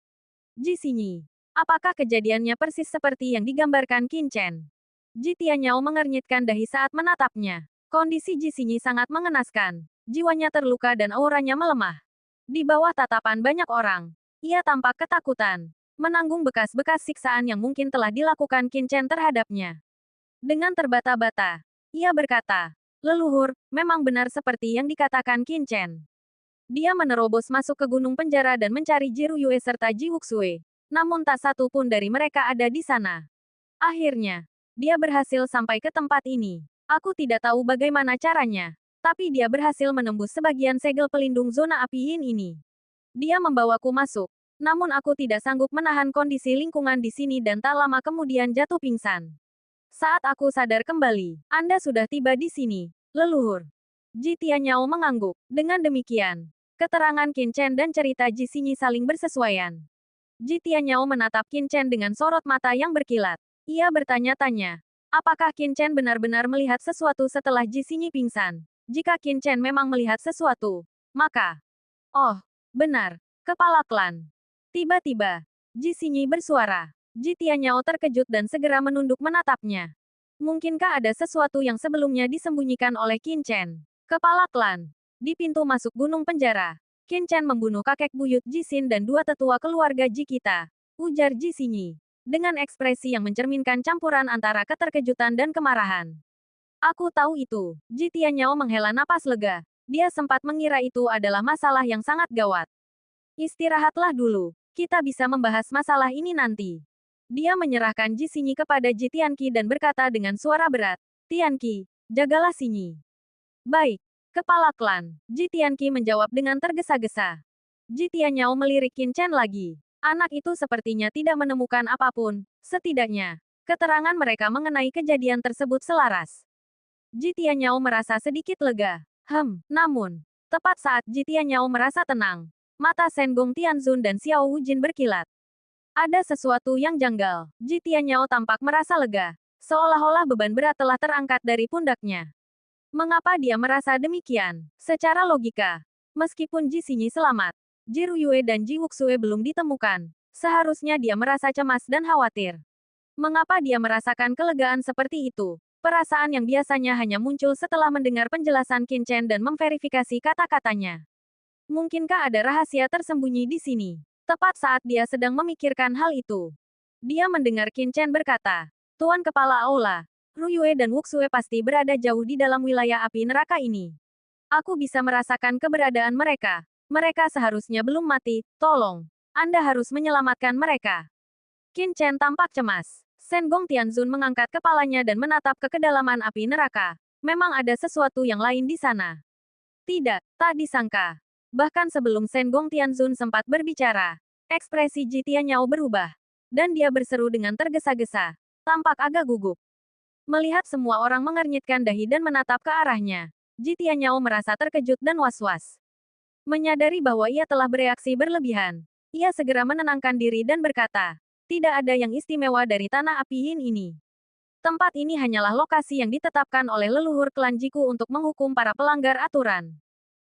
Ji Xinyi, apakah kejadiannya persis seperti yang digambarkan Qin Chen? Ji Tianyao mengernyitkan dahi saat menatapnya. Kondisi Ji Xinyi sangat mengenaskan. Jiwanya terluka dan auranya melemah. Di bawah tatapan banyak orang, ia tampak ketakutan, menanggung bekas-bekas siksaan yang mungkin telah dilakukan Qin Chen terhadapnya. Dengan terbata-bata, ia berkata, leluhur, memang benar seperti yang dikatakan Qin Chen. Dia menerobos masuk ke gunung penjara dan mencari Ji Ruyue serta Ji Wuxue. Namun tak satu pun dari mereka ada di sana. Akhirnya, dia berhasil sampai ke tempat ini. Aku tidak tahu bagaimana caranya, tapi dia berhasil menembus sebagian segel pelindung zona api yin ini. Dia membawaku masuk, namun aku tidak sanggup menahan kondisi lingkungan di sini dan tak lama kemudian jatuh pingsan. Saat aku sadar kembali, Anda sudah tiba di sini, leluhur. Ji Tianyao mengangguk. Dengan demikian, keterangan Qin Chen dan cerita Ji Xinyi saling bersesuaian. Ji Tianyao menatap Qin Chen dengan sorot mata yang berkilat. Ia bertanya-tanya, apakah Qin Chen benar-benar melihat sesuatu setelah Ji Xinyi pingsan? Jika Qin Chen memang melihat sesuatu, maka... Oh, benar, kepala klan. Tiba-tiba, Ji Xinyi bersuara. Ji Tianyao terkejut dan segera menunduk menatapnya. Mungkinkah ada sesuatu yang sebelumnya disembunyikan oleh Qin Chen? Kepala klan. Di pintu masuk gunung penjara, Qin Chen membunuh kakek buyut Ji Xin dan dua tetua keluarga Ji kita, ujar Ji Xinyi. Dengan ekspresi yang mencerminkan campuran antara keterkejutan dan kemarahan. Aku tahu itu. Ji Tianyao menghela napas lega. Dia sempat mengira itu adalah masalah yang sangat gawat. Istirahatlah dulu. Kita bisa membahas masalah ini nanti. Dia menyerahkan Ji Xinyi kepada Ji Tianqi dan berkata dengan suara berat, Tianqi, jagalah Xinyi. Baik, kepala klan. Ji Tianqi menjawab dengan tergesa-gesa. Ji Tianyao melirik Qin Chen lagi. Anak itu sepertinya tidak menemukan apapun, setidaknya. Keterangan mereka mengenai kejadian tersebut selaras. Ji Tianyao merasa sedikit lega. Namun, tepat saat Ji Tianyao merasa tenang, mata Shen Gong Tianzun dan Xiao Wujin berkilat. Ada sesuatu yang janggal. Ji Tianyao tampak merasa lega, seolah-olah beban berat telah terangkat dari pundaknya. Mengapa dia merasa demikian? Secara logika, meskipun Ji Xinyi selamat, Ji Ruyue dan Ji Wuxue belum ditemukan, seharusnya dia merasa cemas dan khawatir. Mengapa dia merasakan kelegaan seperti itu? Perasaan yang biasanya hanya muncul setelah mendengar penjelasan Qin Chen dan memverifikasi kata-katanya. Mungkinkah ada rahasia tersembunyi di sini? Tepat saat dia sedang memikirkan hal itu, dia mendengar Qin Chen berkata, Tuan Kepala Aula, Ruyue dan Wuxue pasti berada jauh di dalam wilayah api neraka ini. Aku bisa merasakan keberadaan mereka. Mereka seharusnya belum mati, tolong. Anda harus menyelamatkan mereka. Qin Chen tampak cemas. Shen Gong Tianzun mengangkat kepalanya dan menatap ke kedalaman api neraka. Memang ada sesuatu yang lain di sana. Tidak, tak disangka. Bahkan sebelum Shen Gong Tianzun sempat berbicara, ekspresi Ji Tianyao berubah. Dan dia berseru dengan tergesa-gesa. Tampak agak gugup. Melihat semua orang mengernyitkan dahi dan menatap ke arahnya, Ji Tianyao merasa terkejut dan was-was. Menyadari bahwa ia telah bereaksi berlebihan, ia segera menenangkan diri dan berkata, tidak ada yang istimewa dari tanah api Yin ini. Tempat ini hanyalah lokasi yang ditetapkan oleh leluhur klan Jiku untuk menghukum para pelanggar aturan.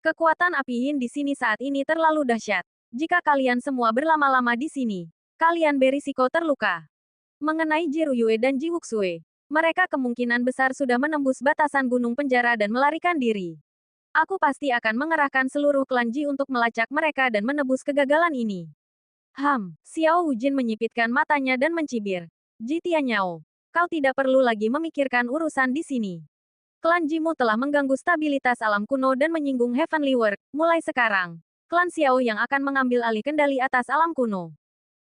Kekuatan api Yin di sini saat ini terlalu dahsyat. Jika kalian semua berlama-lama di sini, kalian berisiko terluka. Mengenai Ji Ruyue dan Ji Wuxue, mereka kemungkinan besar sudah menembus batasan gunung penjara dan melarikan diri. Aku pasti akan mengerahkan seluruh klan Ji untuk melacak mereka dan menebus kegagalan ini. Xiao Wujin menyipitkan matanya dan mencibir. Ji Tianyao, kau tidak perlu lagi memikirkan urusan di sini. Klan Jimu telah mengganggu stabilitas alam kuno dan menyinggung Heavenly World. Mulai sekarang, klan Xiao yang akan mengambil alih kendali atas alam kuno.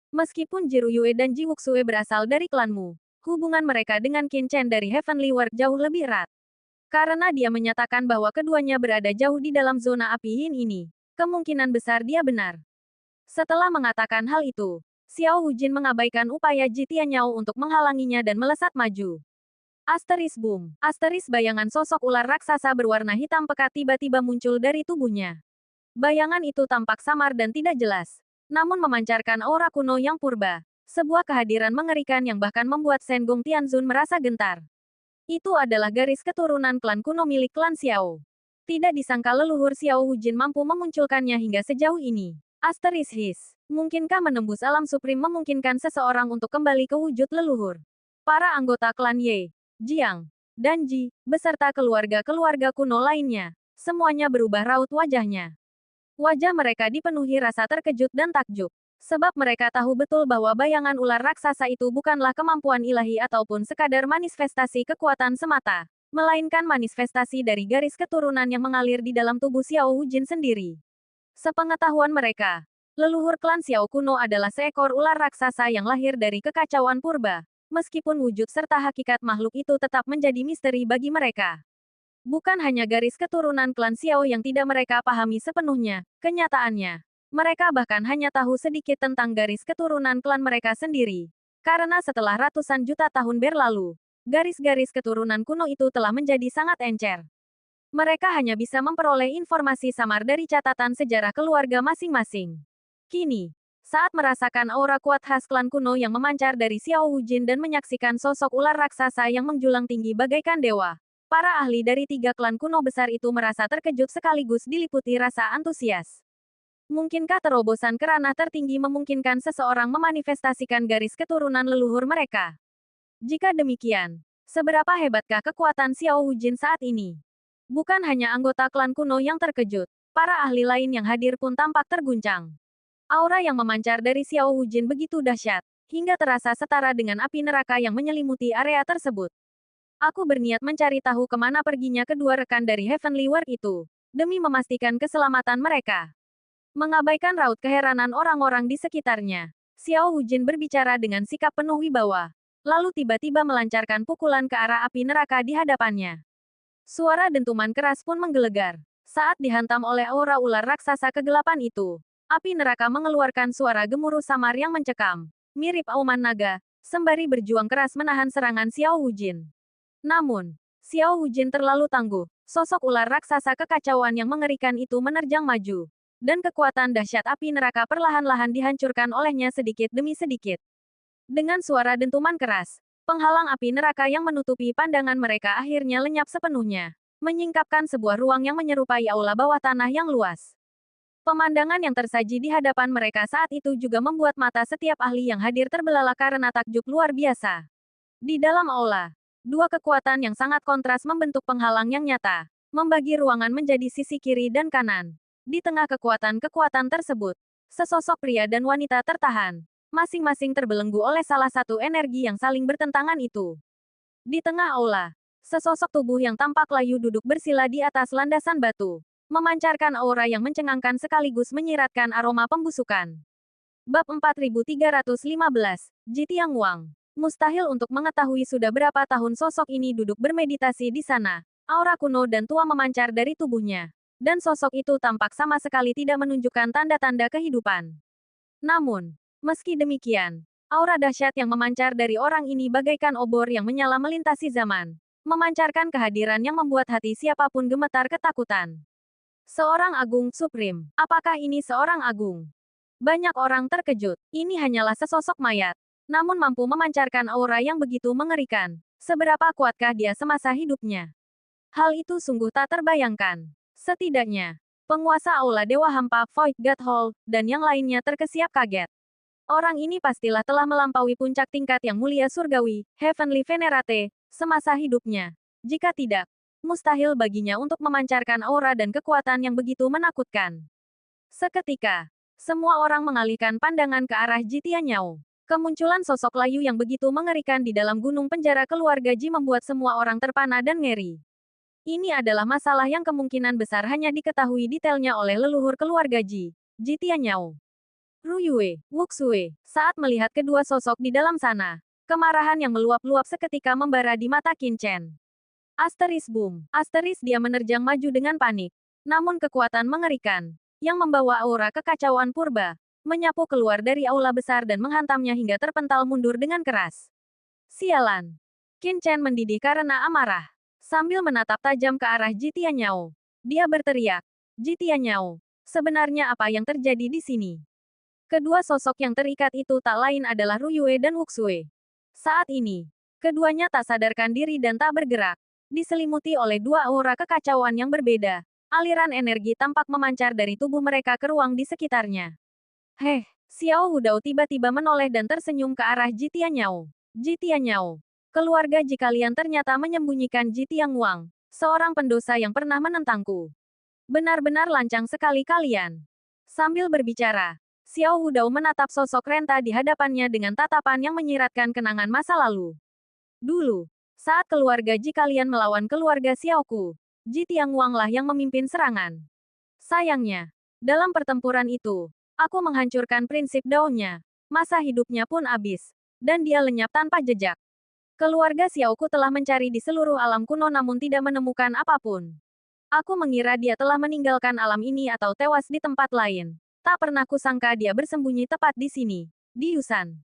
Meskipun Ji Ruyue dan Ji Wuxue berasal dari klanmu, hubungan mereka dengan Qin Chen dari Heavenly World jauh lebih erat. Karena dia menyatakan bahwa keduanya berada jauh di dalam zona api Yin ini, kemungkinan besar dia benar. Setelah mengatakan hal itu, Xiao Wujin mengabaikan upaya Ji Tianyao untuk menghalanginya dan melesat maju. Asteris boom. Asteris bayangan sosok ular raksasa berwarna hitam pekat tiba-tiba muncul dari tubuhnya. Bayangan itu tampak samar dan tidak jelas, namun memancarkan aura kuno yang purba. Sebuah kehadiran mengerikan yang bahkan membuat Shen Gong Tianzun merasa gentar. Itu adalah garis keturunan klan kuno milik klan Xiao. Tidak disangka leluhur Xiao Wujin mampu memunculkannya hingga sejauh ini. Asteris his. Mungkinkah menembus alam suprim memungkinkan seseorang untuk kembali ke wujud leluhur? Para anggota klan Ye, Jiang, dan Ji, beserta keluarga-keluarga kuno lainnya, semuanya berubah raut wajahnya. Wajah mereka dipenuhi rasa terkejut dan takjub. Sebab mereka tahu betul bahwa bayangan ular raksasa itu bukanlah kemampuan ilahi ataupun sekadar manifestasi kekuatan semata, melainkan manifestasi dari garis keturunan yang mengalir di dalam tubuh Xiao Wujin sendiri. Sepengetahuan mereka, leluhur klan Xiao kuno adalah seekor ular raksasa yang lahir dari kekacauan purba. Meskipun wujud serta hakikat makhluk itu tetap menjadi misteri bagi mereka. Bukan hanya garis keturunan klan Xiao yang tidak mereka pahami sepenuhnya, kenyataannya, mereka bahkan hanya tahu sedikit tentang garis keturunan klan mereka sendiri. Karena setelah ratusan juta tahun berlalu, garis-garis keturunan kuno itu telah menjadi sangat encer. Mereka hanya bisa memperoleh informasi samar dari catatan sejarah keluarga masing-masing. Kini, saat merasakan aura kuat khas klan kuno yang memancar dari Xiao Wujin dan menyaksikan sosok ular raksasa yang menjulang tinggi bagaikan dewa, para ahli dari 3 klan kuno besar itu merasa terkejut sekaligus diliputi rasa antusias. Mungkinkah terobosan ke ranah tertinggi memungkinkan seseorang memanifestasikan garis keturunan leluhur mereka? Jika demikian, seberapa hebatkah kekuatan Xiao Wujin saat ini? Bukan hanya anggota klan kuno yang terkejut, para ahli lain yang hadir pun tampak terguncang. Aura yang memancar dari Xiao Wujin begitu dahsyat, hingga terasa setara dengan api neraka yang menyelimuti area tersebut. Aku berniat mencari tahu kemana perginya kedua rekan dari Heavenly World itu, demi memastikan keselamatan mereka. Mengabaikan raut keheranan orang-orang di sekitarnya, Xiao Wujin berbicara dengan sikap penuh wibawa. Lalu tiba-tiba melancarkan pukulan ke arah api neraka di hadapannya. Suara dentuman keras pun menggelegar. Saat dihantam oleh aura ular raksasa kegelapan itu, api neraka mengeluarkan suara gemuruh samar yang mencekam, mirip auman naga, sembari berjuang keras menahan serangan Xiao Wujin. Namun, Xiao Wujin terlalu tangguh. Sosok ular raksasa kekacauan yang mengerikan itu menerjang maju. Dan kekuatan dahsyat api neraka perlahan-lahan dihancurkan olehnya sedikit demi sedikit. Dengan suara dentuman keras, penghalang api neraka yang menutupi pandangan mereka akhirnya lenyap sepenuhnya, menyingkapkan sebuah ruang yang menyerupai aula bawah tanah yang luas. Pemandangan yang tersaji di hadapan mereka saat itu juga membuat mata setiap ahli yang hadir terbelalak karena takjub luar biasa. Di dalam aula, dua kekuatan yang sangat kontras membentuk penghalang yang nyata, membagi ruangan menjadi sisi kiri dan kanan. Di tengah kekuatan-kekuatan tersebut, sesosok pria dan wanita tertahan, masing-masing terbelenggu oleh salah satu energi yang saling bertentangan itu. Di tengah aula, sesosok tubuh yang tampak layu duduk bersila di atas landasan batu, memancarkan aura yang mencengangkan sekaligus menyiratkan aroma pembusukan. Bab 4315, Jitiang Wang. Mustahil untuk mengetahui sudah berapa tahun sosok ini duduk bermeditasi di sana. Aura kuno dan tua memancar dari tubuhnya. Dan sosok itu tampak sama sekali tidak menunjukkan tanda-tanda kehidupan. Namun, meski demikian, aura dahsyat yang memancar dari orang ini bagaikan obor yang menyala melintasi zaman. Memancarkan kehadiran yang membuat hati siapapun gemetar ketakutan. Seorang agung supreme. Apakah ini seorang agung? Banyak orang terkejut. Ini hanyalah sesosok mayat. Namun mampu memancarkan aura yang begitu mengerikan. Seberapa kuatkah dia semasa hidupnya? Hal itu sungguh tak terbayangkan. Setidaknya, penguasa aula Dewa Hampa, Void God Hall, dan yang lainnya terkesiap kaget. Orang ini pastilah telah melampaui puncak tingkat yang mulia surgawi, Heavenly Venerate, semasa hidupnya. Jika tidak, mustahil baginya untuk memancarkan aura dan kekuatan yang begitu menakutkan. Seketika, semua orang mengalihkan pandangan ke arah Jitia Nyao. Kemunculan sosok layu yang begitu mengerikan di dalam gunung penjara keluarga Ji membuat semua orang terpana dan ngeri. Ini adalah masalah yang kemungkinan besar hanya diketahui detailnya oleh leluhur keluarga Ji, Jitia Nyao. Ru Yue, Wuxue, saat melihat kedua sosok di dalam sana, kemarahan yang meluap-luap seketika membara di mata Qin Chen. Asteris boom. Asteris dia menerjang maju dengan panik. Namun kekuatan mengerikan, yang membawa aura kekacauan purba, menyapu keluar dari aula besar dan menghantamnya hingga terpental mundur dengan keras. Sialan. Qin Chen mendidih karena amarah. Sambil menatap tajam ke arah Jitia Nyao. Dia berteriak, Jitia Nyao, sebenarnya apa yang terjadi di sini? Kedua sosok yang terikat itu tak lain adalah Ru Yue dan Wuxue. Saat ini, keduanya tak sadarkan diri dan tak bergerak. Diselimuti oleh dua aura kekacauan yang berbeda, aliran energi tampak memancar dari tubuh mereka ke ruang di sekitarnya. Heh, Xiao Wudao tiba-tiba menoleh dan tersenyum ke arah Jitia Nyao. Jitia Nyao, keluarga Ji kalian ternyata menyembunyikan Jitiang Wang, seorang pendosa yang pernah menentangku. Benar-benar lancang sekali kalian. Sambil berbicara, Xiao Wudao menatap sosok Renta di hadapannya dengan tatapan yang menyiratkan kenangan masa lalu. Dulu, saat keluarga Ji kalian melawan keluarga Xiaoku, Jitiang Wang lah yang memimpin serangan. Sayangnya, dalam pertempuran itu, aku menghancurkan prinsip daunnya. Masa hidupnya pun habis, dan dia lenyap tanpa jejak. Keluarga Xiaoku telah mencari di seluruh alam kuno namun tidak menemukan apapun. Aku mengira dia telah meninggalkan alam ini atau tewas di tempat lain. Tak pernah kusangka dia bersembunyi tepat di sini, di Yusan.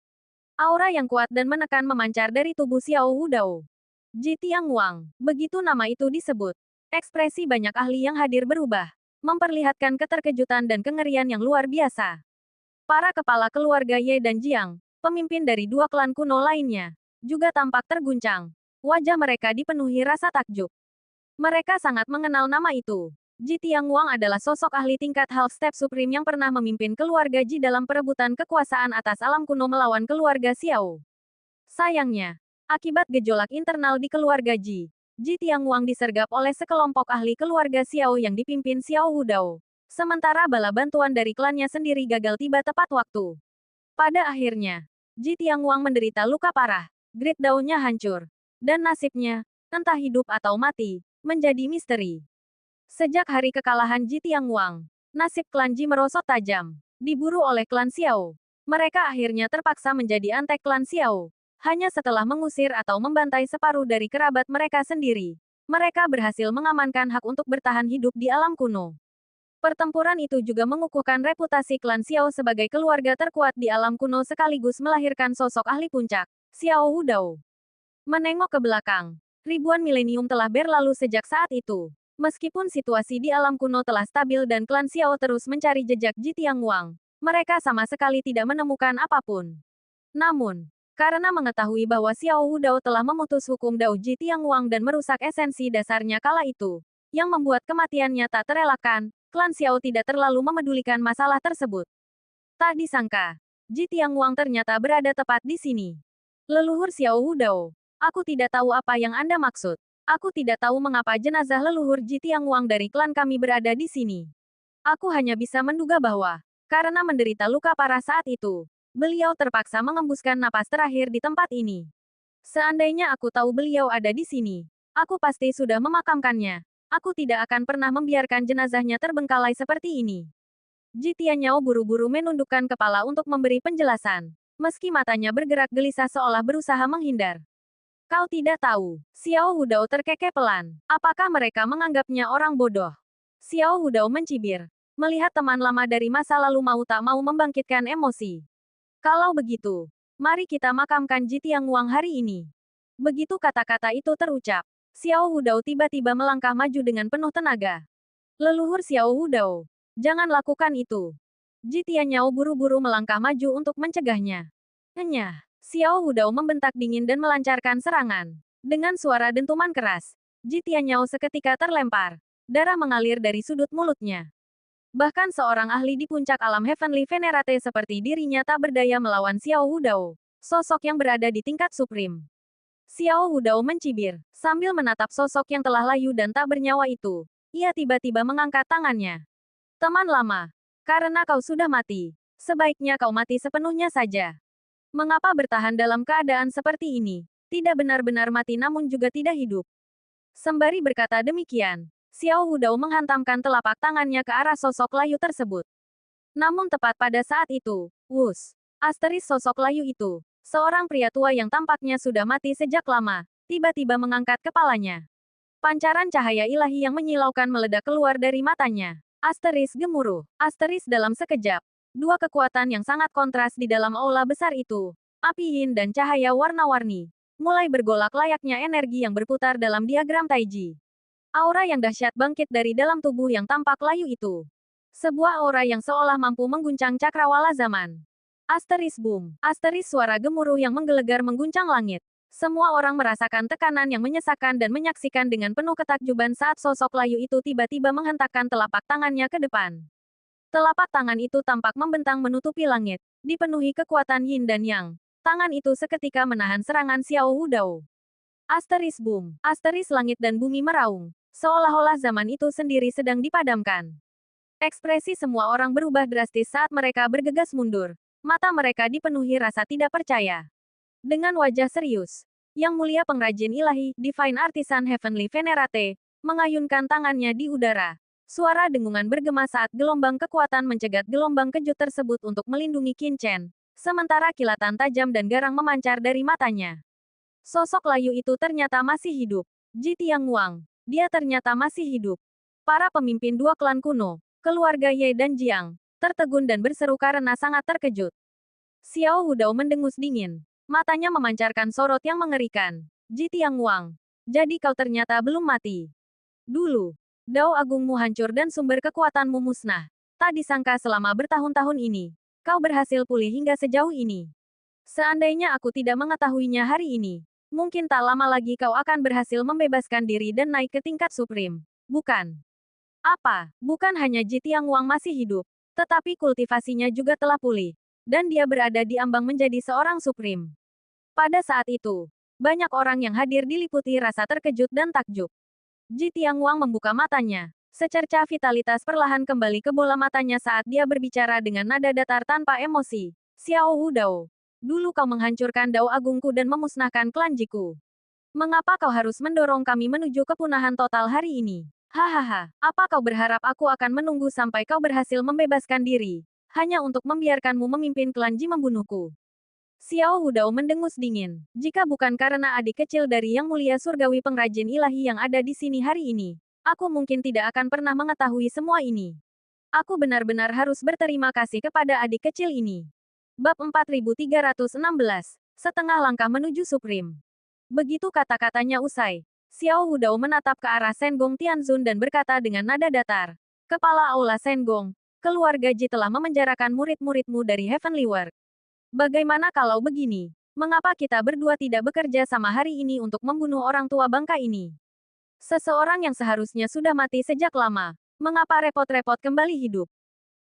Aura yang kuat dan menekan memancar dari tubuh Xiao Wudao. Jitiang Wang, begitu nama itu disebut. Ekspresi banyak ahli yang hadir berubah, memperlihatkan keterkejutan dan kengerian yang luar biasa. Para kepala keluarga Ye dan Jiang, pemimpin dari dua klan kuno lainnya, juga tampak terguncang. Wajah mereka dipenuhi rasa takjub. Mereka sangat mengenal nama itu. Jitiang Wang adalah sosok ahli tingkat Half Step Supreme yang pernah memimpin keluarga Ji dalam perebutan kekuasaan atas alam kuno melawan keluarga Xiao. Sayangnya, akibat gejolak internal di keluarga Ji, Jitiang Wang disergap oleh sekelompok ahli keluarga Xiao yang dipimpin Xiao Wudao. Sementara bala bantuan dari klannya sendiri gagal tiba tepat waktu. Pada akhirnya, Jitiang Wang menderita luka parah, grid daunnya hancur, dan nasibnya, entah hidup atau mati, menjadi misteri. Sejak hari kekalahan Jitiang Wang, Nasib klan Ji merosot tajam. Diburu oleh klan Xiao. Mereka akhirnya terpaksa menjadi antek klan Xiao. Hanya setelah mengusir atau membantai separuh dari kerabat mereka sendiri. Mereka berhasil mengamankan hak untuk bertahan hidup di alam kuno. Pertempuran itu juga mengukuhkan reputasi klan Xiao sebagai keluarga terkuat di alam kuno sekaligus melahirkan sosok ahli puncak, Xiao Wudao. Menengok ke belakang, ribuan milenium telah berlalu sejak saat itu. Meskipun situasi di alam kuno telah stabil dan klan Xiao terus mencari jejak Ji Tianguang, mereka sama sekali tidak menemukan apapun. Namun, karena mengetahui bahwa Xiao Wudao telah memutus hukum Dao Ji Tianguang dan merusak esensi dasarnya kala itu, yang membuat kematiannya tak terelakkan, klan Xiao tidak terlalu memedulikan masalah tersebut. Tak disangka, Ji Tianguang ternyata berada tepat di sini. Leluhur Xiao Wudao, aku tidak tahu apa yang Anda maksud. Aku tidak tahu mengapa jenazah leluhur Ji Tianguang dari klan kami berada di sini. Aku hanya bisa menduga bahwa, karena menderita luka parah saat itu, beliau terpaksa mengembuskan napas terakhir di tempat ini. Seandainya aku tahu beliau ada di sini, aku pasti sudah memakamkannya. Aku tidak akan pernah membiarkan jenazahnya terbengkalai seperti ini. Ji Tianyao buru-buru menundukkan kepala untuk memberi penjelasan. Meski matanya bergerak gelisah seolah berusaha menghindar. Kau tidak tahu. Xiao Wudao terkekeh pelan. Apakah mereka menganggapnya orang bodoh? Xiao Wudao mencibir. Melihat teman lama dari masa lalu mau tak mau membangkitkan emosi. Kalau begitu, mari kita makamkan Ji Tianguang hari ini. Begitu kata-kata itu terucap, Xiao Wudao tiba-tiba melangkah maju dengan penuh tenaga. Leluhur Xiao Wudao, jangan lakukan itu. Ji Tianyao buru-buru melangkah maju untuk mencegahnya. Enyah. Xiao Wudao membentak dingin dan melancarkan serangan. Dengan suara dentuman keras, Ji Tianyao seketika terlempar. Darah mengalir dari sudut mulutnya. Bahkan seorang ahli di puncak alam Heavenly Venerate seperti dirinya tak berdaya melawan Xiao Wudao, sosok yang berada di tingkat supreme. Xiao Wudao mencibir, sambil menatap sosok yang telah layu dan tak bernyawa itu. Ia tiba-tiba mengangkat tangannya. Teman lama, karena kau sudah mati, sebaiknya kau mati sepenuhnya saja. Mengapa bertahan dalam keadaan seperti ini? Tidak benar-benar mati namun juga tidak hidup. Sembari berkata demikian, Xiao Wudao menghantamkan telapak tangannya ke arah sosok layu tersebut. Namun tepat pada saat itu, wus, asteris sosok layu itu, seorang pria tua yang tampaknya sudah mati sejak lama, tiba-tiba mengangkat kepalanya. Pancaran cahaya ilahi yang menyilaukan meledak keluar dari matanya. Asteris gemuruh, asteris dalam sekejap. Dua kekuatan yang sangat kontras di dalam aula besar itu, api yin dan cahaya warna-warni, mulai bergolak layaknya energi yang berputar dalam diagram Taiji. Aura yang dahsyat bangkit dari dalam tubuh yang tampak layu itu. Sebuah aura yang seolah mampu mengguncang cakrawala zaman. Asteris boom, asteris suara gemuruh yang menggelegar mengguncang langit. Semua orang merasakan tekanan yang menyesakkan dan menyaksikan dengan penuh ketakjuban saat sosok layu itu tiba-tiba menghentakkan telapak tangannya ke depan. Telapak tangan itu tampak membentang menutupi langit, dipenuhi kekuatan yin dan yang. Tangan itu seketika menahan serangan Xiao Wudao. Asteris boom, asteris langit dan bumi meraung, seolah-olah zaman itu sendiri sedang dipadamkan. Ekspresi semua orang berubah drastis saat mereka bergegas mundur. Mata mereka dipenuhi rasa tidak percaya. Dengan wajah serius, Yang Mulia Pengrajin Ilahi, Divine Artisan Heavenly Venerate, mengayunkan tangannya di udara. Suara dengungan bergema saat gelombang kekuatan mencegat gelombang kejut tersebut untuk melindungi Qin Chen. Sementara kilatan tajam dan garang memancar dari matanya. Sosok layu itu ternyata masih hidup. Ji Tianguang. Dia ternyata masih hidup. Para pemimpin dua klan kuno, keluarga Ye dan Jiang, tertegun dan berseru karena sangat terkejut. Xiao Wudao mendengus dingin. Matanya memancarkan sorot yang mengerikan. Ji Tianguang. Jadi kau ternyata belum mati. Dulu, Dao Agungmu hancur dan sumber kekuatanmu musnah. Tak disangka selama bertahun-tahun ini, kau berhasil pulih hingga sejauh ini. Seandainya aku tidak mengetahuinya hari ini, mungkin tak lama lagi kau akan berhasil membebaskan diri dan naik ke tingkat supreme. Bukan? Apa? Bukan hanya Ji Tianguang masih hidup, tetapi kultivasinya juga telah pulih. Dan dia berada di ambang menjadi seorang supreme. Pada saat itu, banyak orang yang hadir diliputi rasa terkejut dan takjub. Ji Tianguang membuka matanya. Secercah vitalitas perlahan kembali ke bola matanya saat dia berbicara dengan nada datar tanpa emosi. Xiao Wudao, dulu kau menghancurkan Dao Agungku dan memusnahkan klan Jiku. Mengapa kau harus mendorong kami menuju kepunahan total hari ini? Hahaha, apa kau berharap aku akan menunggu sampai kau berhasil membebaskan diri, hanya untuk membiarkanmu memimpin klan Ji membunuhku? Xiao Wudao mendengus dingin. Jika bukan karena adik kecil dari Yang Mulia Surgawi pengrajin ilahi yang ada di sini hari ini, aku mungkin tidak akan pernah mengetahui semua ini. Aku benar-benar harus berterima kasih kepada adik kecil ini. Bab 4316, setengah langkah menuju Supreme. Begitu kata-katanya usai, Xiao Wudao menatap ke arah Senggong Tianzun dan berkata dengan nada datar. Kepala Aula Senggong, keluarga Ji telah memenjarakan murid-muridmu dari Heavenly World. Bagaimana kalau begini? Mengapa kita berdua tidak bekerja sama hari ini untuk membunuh orang tua bangka ini? Seseorang yang seharusnya sudah mati sejak lama. Mengapa repot-repot kembali hidup?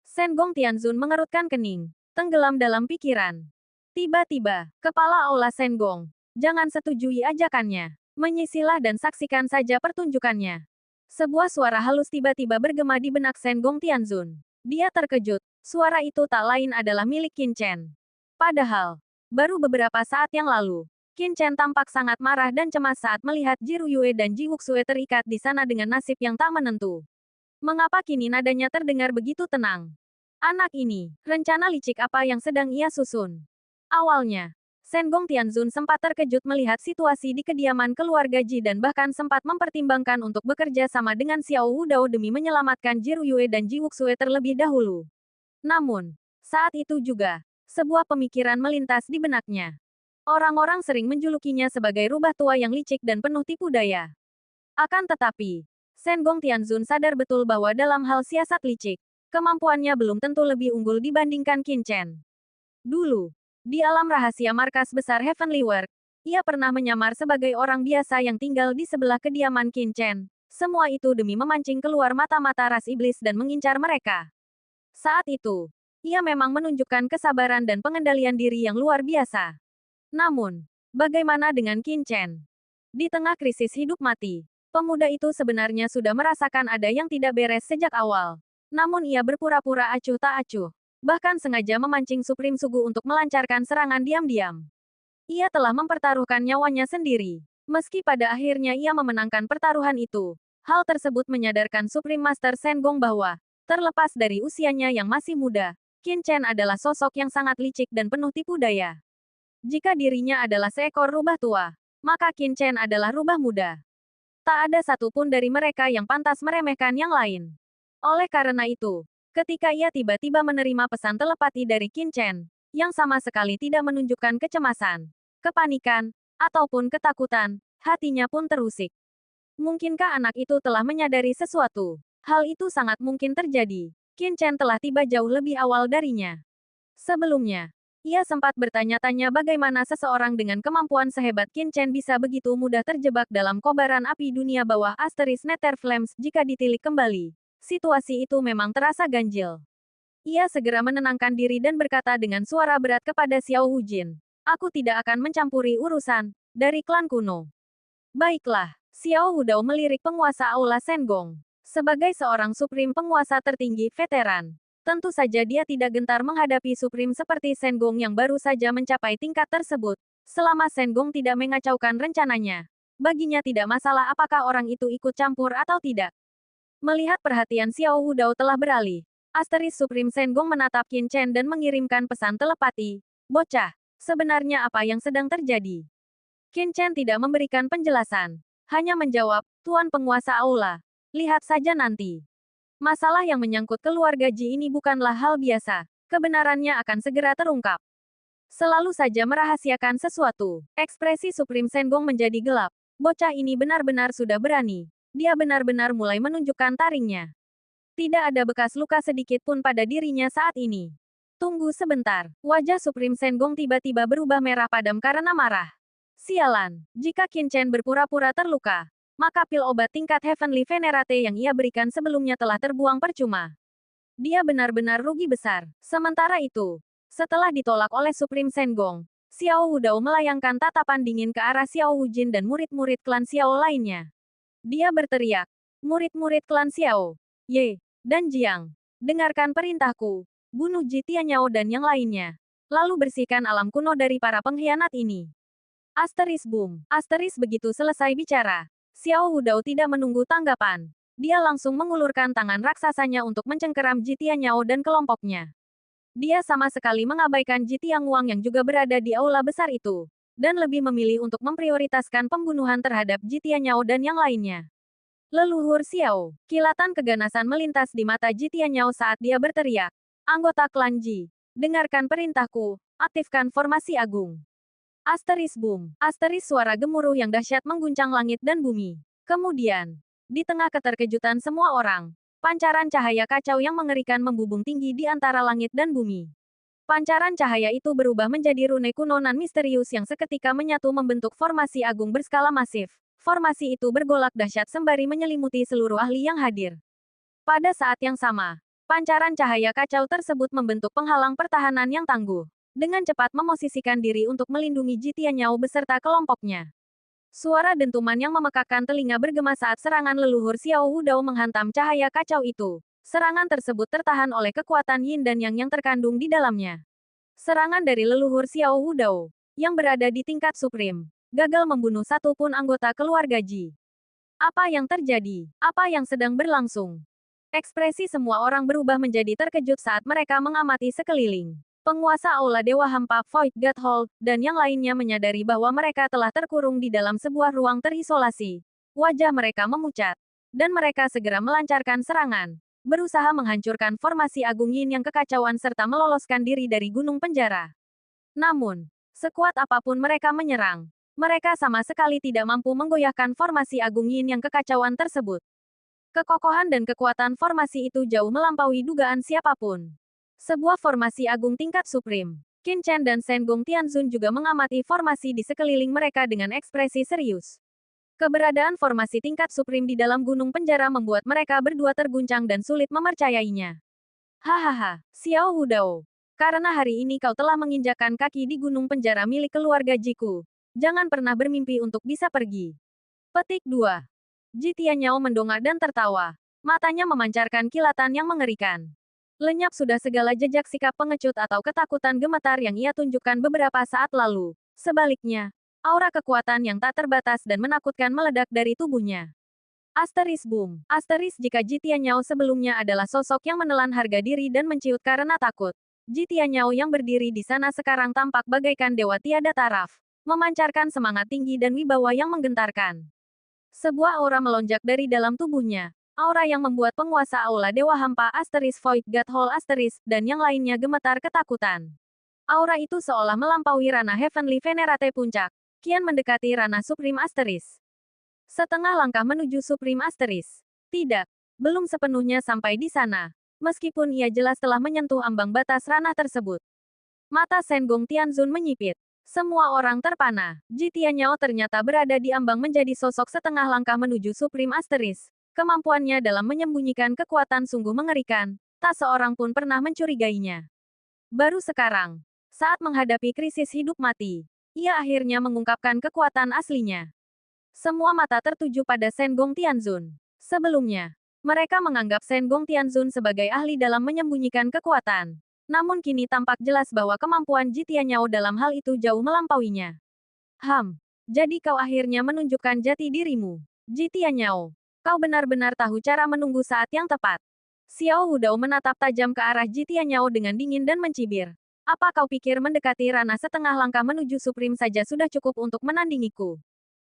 Senggong Tianzun mengerutkan kening, tenggelam dalam pikiran. Tiba-tiba, kepala Aula Senggong. Jangan setujui ajakannya. Menyisilah dan saksikan saja pertunjukannya. Sebuah suara halus tiba-tiba bergema di benak Senggong Tianzun. Dia terkejut. Suara itu tak lain adalah milik Qin Chen. Padahal, baru beberapa saat yang lalu, Qin Chen tampak sangat marah dan cemas saat melihat Ji Ruyue dan Ji Wuxue terikat di sana dengan nasib yang tak menentu. Mengapa kini nadanya terdengar begitu tenang? Anak ini, rencana licik apa yang sedang ia susun? Awalnya, Senggong Tianzun sempat terkejut melihat situasi di kediaman keluarga Ji dan bahkan sempat mempertimbangkan untuk bekerja sama dengan Xiao Wudao demi menyelamatkan Ji Ruyue dan Ji Wuxue terlebih dahulu. Namun, saat itu juga, sebuah pemikiran melintas di benaknya. Orang-orang sering menjulukinya sebagai rubah tua yang licik dan penuh tipu daya. Akan tetapi, Senggong Tianzun sadar betul bahwa dalam hal siasat licik, kemampuannya belum tentu lebih unggul dibandingkan Qin Chen. Dulu, di alam rahasia markas besar Heavenly World, ia pernah menyamar sebagai orang biasa yang tinggal di sebelah kediaman Qin Chen. Semua itu demi memancing keluar mata-mata ras iblis dan mengincar mereka. Saat itu, ia memang menunjukkan kesabaran dan pengendalian diri yang luar biasa. Namun, bagaimana dengan Qin Chen? Di tengah krisis hidup mati, pemuda itu sebenarnya sudah merasakan ada yang tidak beres sejak awal. Namun ia berpura-pura acuh tak acuh. Bahkan sengaja memancing Supreme Sugu untuk melancarkan serangan diam-diam. Ia telah mempertaruhkan nyawanya sendiri. Meski pada akhirnya ia memenangkan pertaruhan itu, hal tersebut menyadarkan Supreme Master Senggong bahwa, terlepas dari usianya yang masih muda, Qin Chen adalah sosok yang sangat licik dan penuh tipu daya. Jika dirinya adalah seekor rubah tua, maka Qin Chen adalah rubah muda. Tak ada satupun dari mereka yang pantas meremehkan yang lain. Oleh karena itu, ketika ia tiba-tiba menerima pesan telepati dari Qin Chen, yang sama sekali tidak menunjukkan kecemasan, kepanikan, ataupun ketakutan, hatinya pun terusik. Mungkinkah anak itu telah menyadari sesuatu? Hal itu sangat mungkin terjadi. Qin Chen telah tiba jauh lebih awal darinya. Sebelumnya, ia sempat bertanya-tanya bagaimana seseorang dengan kemampuan sehebat Qin Chen bisa begitu mudah terjebak dalam kobaran api dunia bawah asteris Nether Flames jika ditilik kembali. Situasi itu memang terasa ganjil. Ia segera menenangkan diri dan berkata dengan suara berat kepada Xiao Wujin. Aku tidak akan mencampuri urusan dari klan kuno. Baiklah, Xiao Wudao melirik penguasa Aula Senggong. Sebagai seorang Supreme penguasa tertinggi veteran, tentu saja dia tidak gentar menghadapi Supreme seperti Senggong yang baru saja mencapai tingkat tersebut. Selama Senggong tidak mengacaukan rencananya, baginya tidak masalah apakah orang itu ikut campur atau tidak. Melihat perhatian Xiao Wudao telah beralih, asteris Supreme Senggong menatap Qin Chen dan mengirimkan pesan telepati. Bocah, sebenarnya apa yang sedang terjadi? Qin Chen tidak memberikan penjelasan, hanya menjawab, Tuan Penguasa Aula. Lihat saja nanti. Masalah yang menyangkut keluarga Ji ini bukanlah hal biasa. Kebenarannya akan segera terungkap. Selalu saja merahasiakan sesuatu. Ekspresi Supreme Senggong menjadi gelap. Bocah ini benar-benar sudah berani. Dia benar-benar mulai menunjukkan taringnya. Tidak ada bekas luka sedikit pun pada dirinya saat ini. Tunggu sebentar. Wajah Supreme Senggong tiba-tiba berubah merah padam karena marah. Sialan, jika Qin Chen berpura-pura terluka, maka pil obat tingkat Heavenly Venerate yang ia berikan sebelumnya telah terbuang percuma. Dia benar-benar rugi besar. Sementara itu, setelah ditolak oleh Supreme Senggong, Xiao Wudao melayangkan tatapan dingin ke arah Xiao Wujin dan murid-murid klan Xiao lainnya. Dia berteriak, murid-murid klan Xiao, Ye, dan Jiang, dengarkan perintahku, bunuh Ji Tianyao dan yang lainnya. Lalu bersihkan alam kuno dari para pengkhianat ini. Asteris boom. Asteris begitu selesai bicara, Xiao Wudao tidak menunggu tanggapan. Dia langsung mengulurkan tangan raksasanya untuk mencengkeram Ji Tianyao dan kelompoknya. Dia sama sekali mengabaikan Ji Tianguang yang juga berada di aula besar itu, dan lebih memilih untuk memprioritaskan pembunuhan terhadap Ji Tianyao dan yang lainnya. Leluhur Xiao, kilatan keganasan melintas di mata Ji Tianyao saat dia berteriak. Anggota klan Ji, dengarkan perintahku, aktifkan formasi agung. Asteris boom, asteris suara gemuruh yang dahsyat mengguncang langit dan bumi. Kemudian, di tengah keterkejutan semua orang, pancaran cahaya kacau yang mengerikan membubung tinggi di antara langit dan bumi. Pancaran cahaya itu berubah menjadi rune kuno nan misterius yang seketika menyatu membentuk formasi agung berskala masif. Formasi itu bergolak dahsyat sembari menyelimuti seluruh ahli yang hadir. Pada saat yang sama, pancaran cahaya kacau tersebut membentuk penghalang pertahanan yang tangguh, dengan cepat memosisikan diri untuk melindungi Ji Tianyao beserta kelompoknya. Suara dentuman yang memekakkan telinga bergema saat serangan leluhur Xiao Wudao menghantam cahaya kacau itu. Serangan tersebut tertahan oleh kekuatan Yin dan Yang yang terkandung di dalamnya. Serangan dari leluhur Xiao Wudao, yang berada di tingkat supreme, gagal membunuh satu pun anggota keluarga Ji. Apa yang terjadi? Apa yang sedang berlangsung? Ekspresi semua orang berubah menjadi terkejut saat mereka mengamati sekeliling. Penguasa Aula Dewa Hampa, Void God Hall, dan yang lainnya menyadari bahwa mereka telah terkurung di dalam sebuah ruang terisolasi. Wajah mereka memucat, dan mereka segera melancarkan serangan, berusaha menghancurkan formasi Agung Yin yang kekacauan serta meloloskan diri dari gunung penjara. Namun, sekuat apapun mereka menyerang, mereka sama sekali tidak mampu menggoyahkan formasi Agung Yin yang kekacauan tersebut. Kekokohan dan kekuatan formasi itu jauh melampaui dugaan siapapun. Sebuah formasi agung tingkat supreme. Qin Chen dan Shen Gong Tianzun juga mengamati formasi di sekeliling mereka dengan ekspresi serius. Keberadaan formasi tingkat supreme di dalam gunung penjara membuat mereka berdua terguncang dan sulit mempercayainya. Hahaha, Xiao Wudao. Karena hari ini kau telah menginjakkan kaki di gunung penjara milik keluarga Jiku, jangan pernah bermimpi untuk bisa pergi. Petik 2. Ji Tianyao mendongak dan tertawa. Matanya memancarkan kilatan yang mengerikan. Lenyap sudah segala jejak sikap pengecut atau ketakutan gemetar yang ia tunjukkan beberapa saat lalu. Sebaliknya, aura kekuatan yang tak terbatas dan menakutkan meledak dari tubuhnya. Asteris boom. Asteris jika Ji Tianyao sebelumnya adalah sosok yang menelan harga diri dan menciut karena takut. Ji Tianyao yang berdiri di sana sekarang tampak bagaikan dewa tiada taraf, memancarkan semangat tinggi dan wibawa yang menggentarkan. Sebuah aura melonjak dari dalam tubuhnya. Aura yang membuat penguasa Aula Dewa Hampa Asteris Void God Hall Asteris dan yang lainnya gemetar ketakutan. Aura itu seolah melampaui ranah Heavenly Venerate Puncak, kian mendekati ranah Supreme Asteris. Setengah langkah menuju Supreme Asteris. Tidak, belum sepenuhnya sampai di sana, meskipun ia jelas telah menyentuh ambang batas ranah tersebut. Mata Shen Gong Tianzun menyipit. Semua orang terpana. Ji Tianyao ternyata berada di ambang menjadi sosok setengah langkah menuju Supreme Asteris. Kemampuannya dalam menyembunyikan kekuatan sungguh mengerikan, tak seorang pun pernah mencurigainya. Baru sekarang, saat menghadapi krisis hidup mati, ia akhirnya mengungkapkan kekuatan aslinya. Semua mata tertuju pada Shen Gong Tianzun. Sebelumnya, mereka menganggap Shen Gong Tianzun sebagai ahli dalam menyembunyikan kekuatan. Namun kini tampak jelas bahwa kemampuan Ji Tianyao dalam hal itu jauh melampauinya. Jadi kau akhirnya menunjukkan jati dirimu, Ji Tianyao. Kau benar-benar tahu cara menunggu saat yang tepat. Xiao Wudao menatap tajam ke arah Ji Tianyao dengan dingin dan mencibir. Apa kau pikir mendekati ranah setengah langkah menuju Supreme saja sudah cukup untuk menandingiku?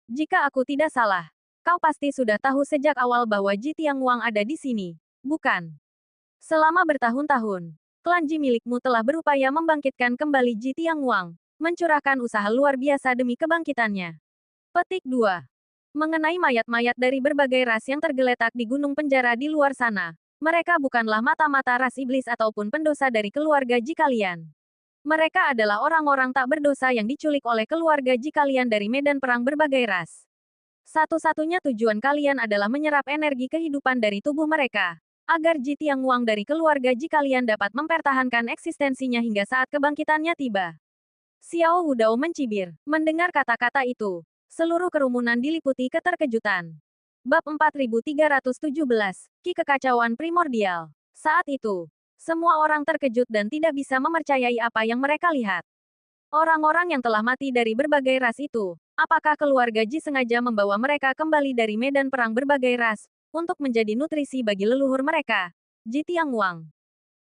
Jika aku tidak salah, kau pasti sudah tahu sejak awal bahwa Ji Tianguang ada di sini, bukan? Selama bertahun-tahun, klan Ji milikmu telah berupaya membangkitkan kembali Ji Tianguang, mencurahkan usaha luar biasa demi kebangkitannya. Petik 2. Mengenai mayat-mayat dari berbagai ras yang tergeletak di gunung penjara di luar sana. Mereka bukanlah mata-mata ras iblis ataupun pendosa dari keluarga Ji kalian. Mereka adalah orang-orang tak berdosa yang diculik oleh keluarga Ji kalian dari medan perang berbagai ras. Satu-satunya tujuan kalian adalah menyerap energi kehidupan dari tubuh mereka, agar Ji Tianguang dari keluarga Ji kalian dapat mempertahankan eksistensinya hingga saat kebangkitannya tiba. Xiao Wudao mencibir. Mendengar kata-kata itu, seluruh kerumunan diliputi keterkejutan. Bab 4317, Ki Kekacauan Primordial. Saat itu, semua orang terkejut dan tidak bisa mempercayai apa yang mereka lihat. Orang-orang yang telah mati dari berbagai ras itu, apakah keluarga Ji sengaja membawa mereka kembali dari medan perang berbagai ras, untuk menjadi nutrisi bagi leluhur mereka. Jitiang Wang.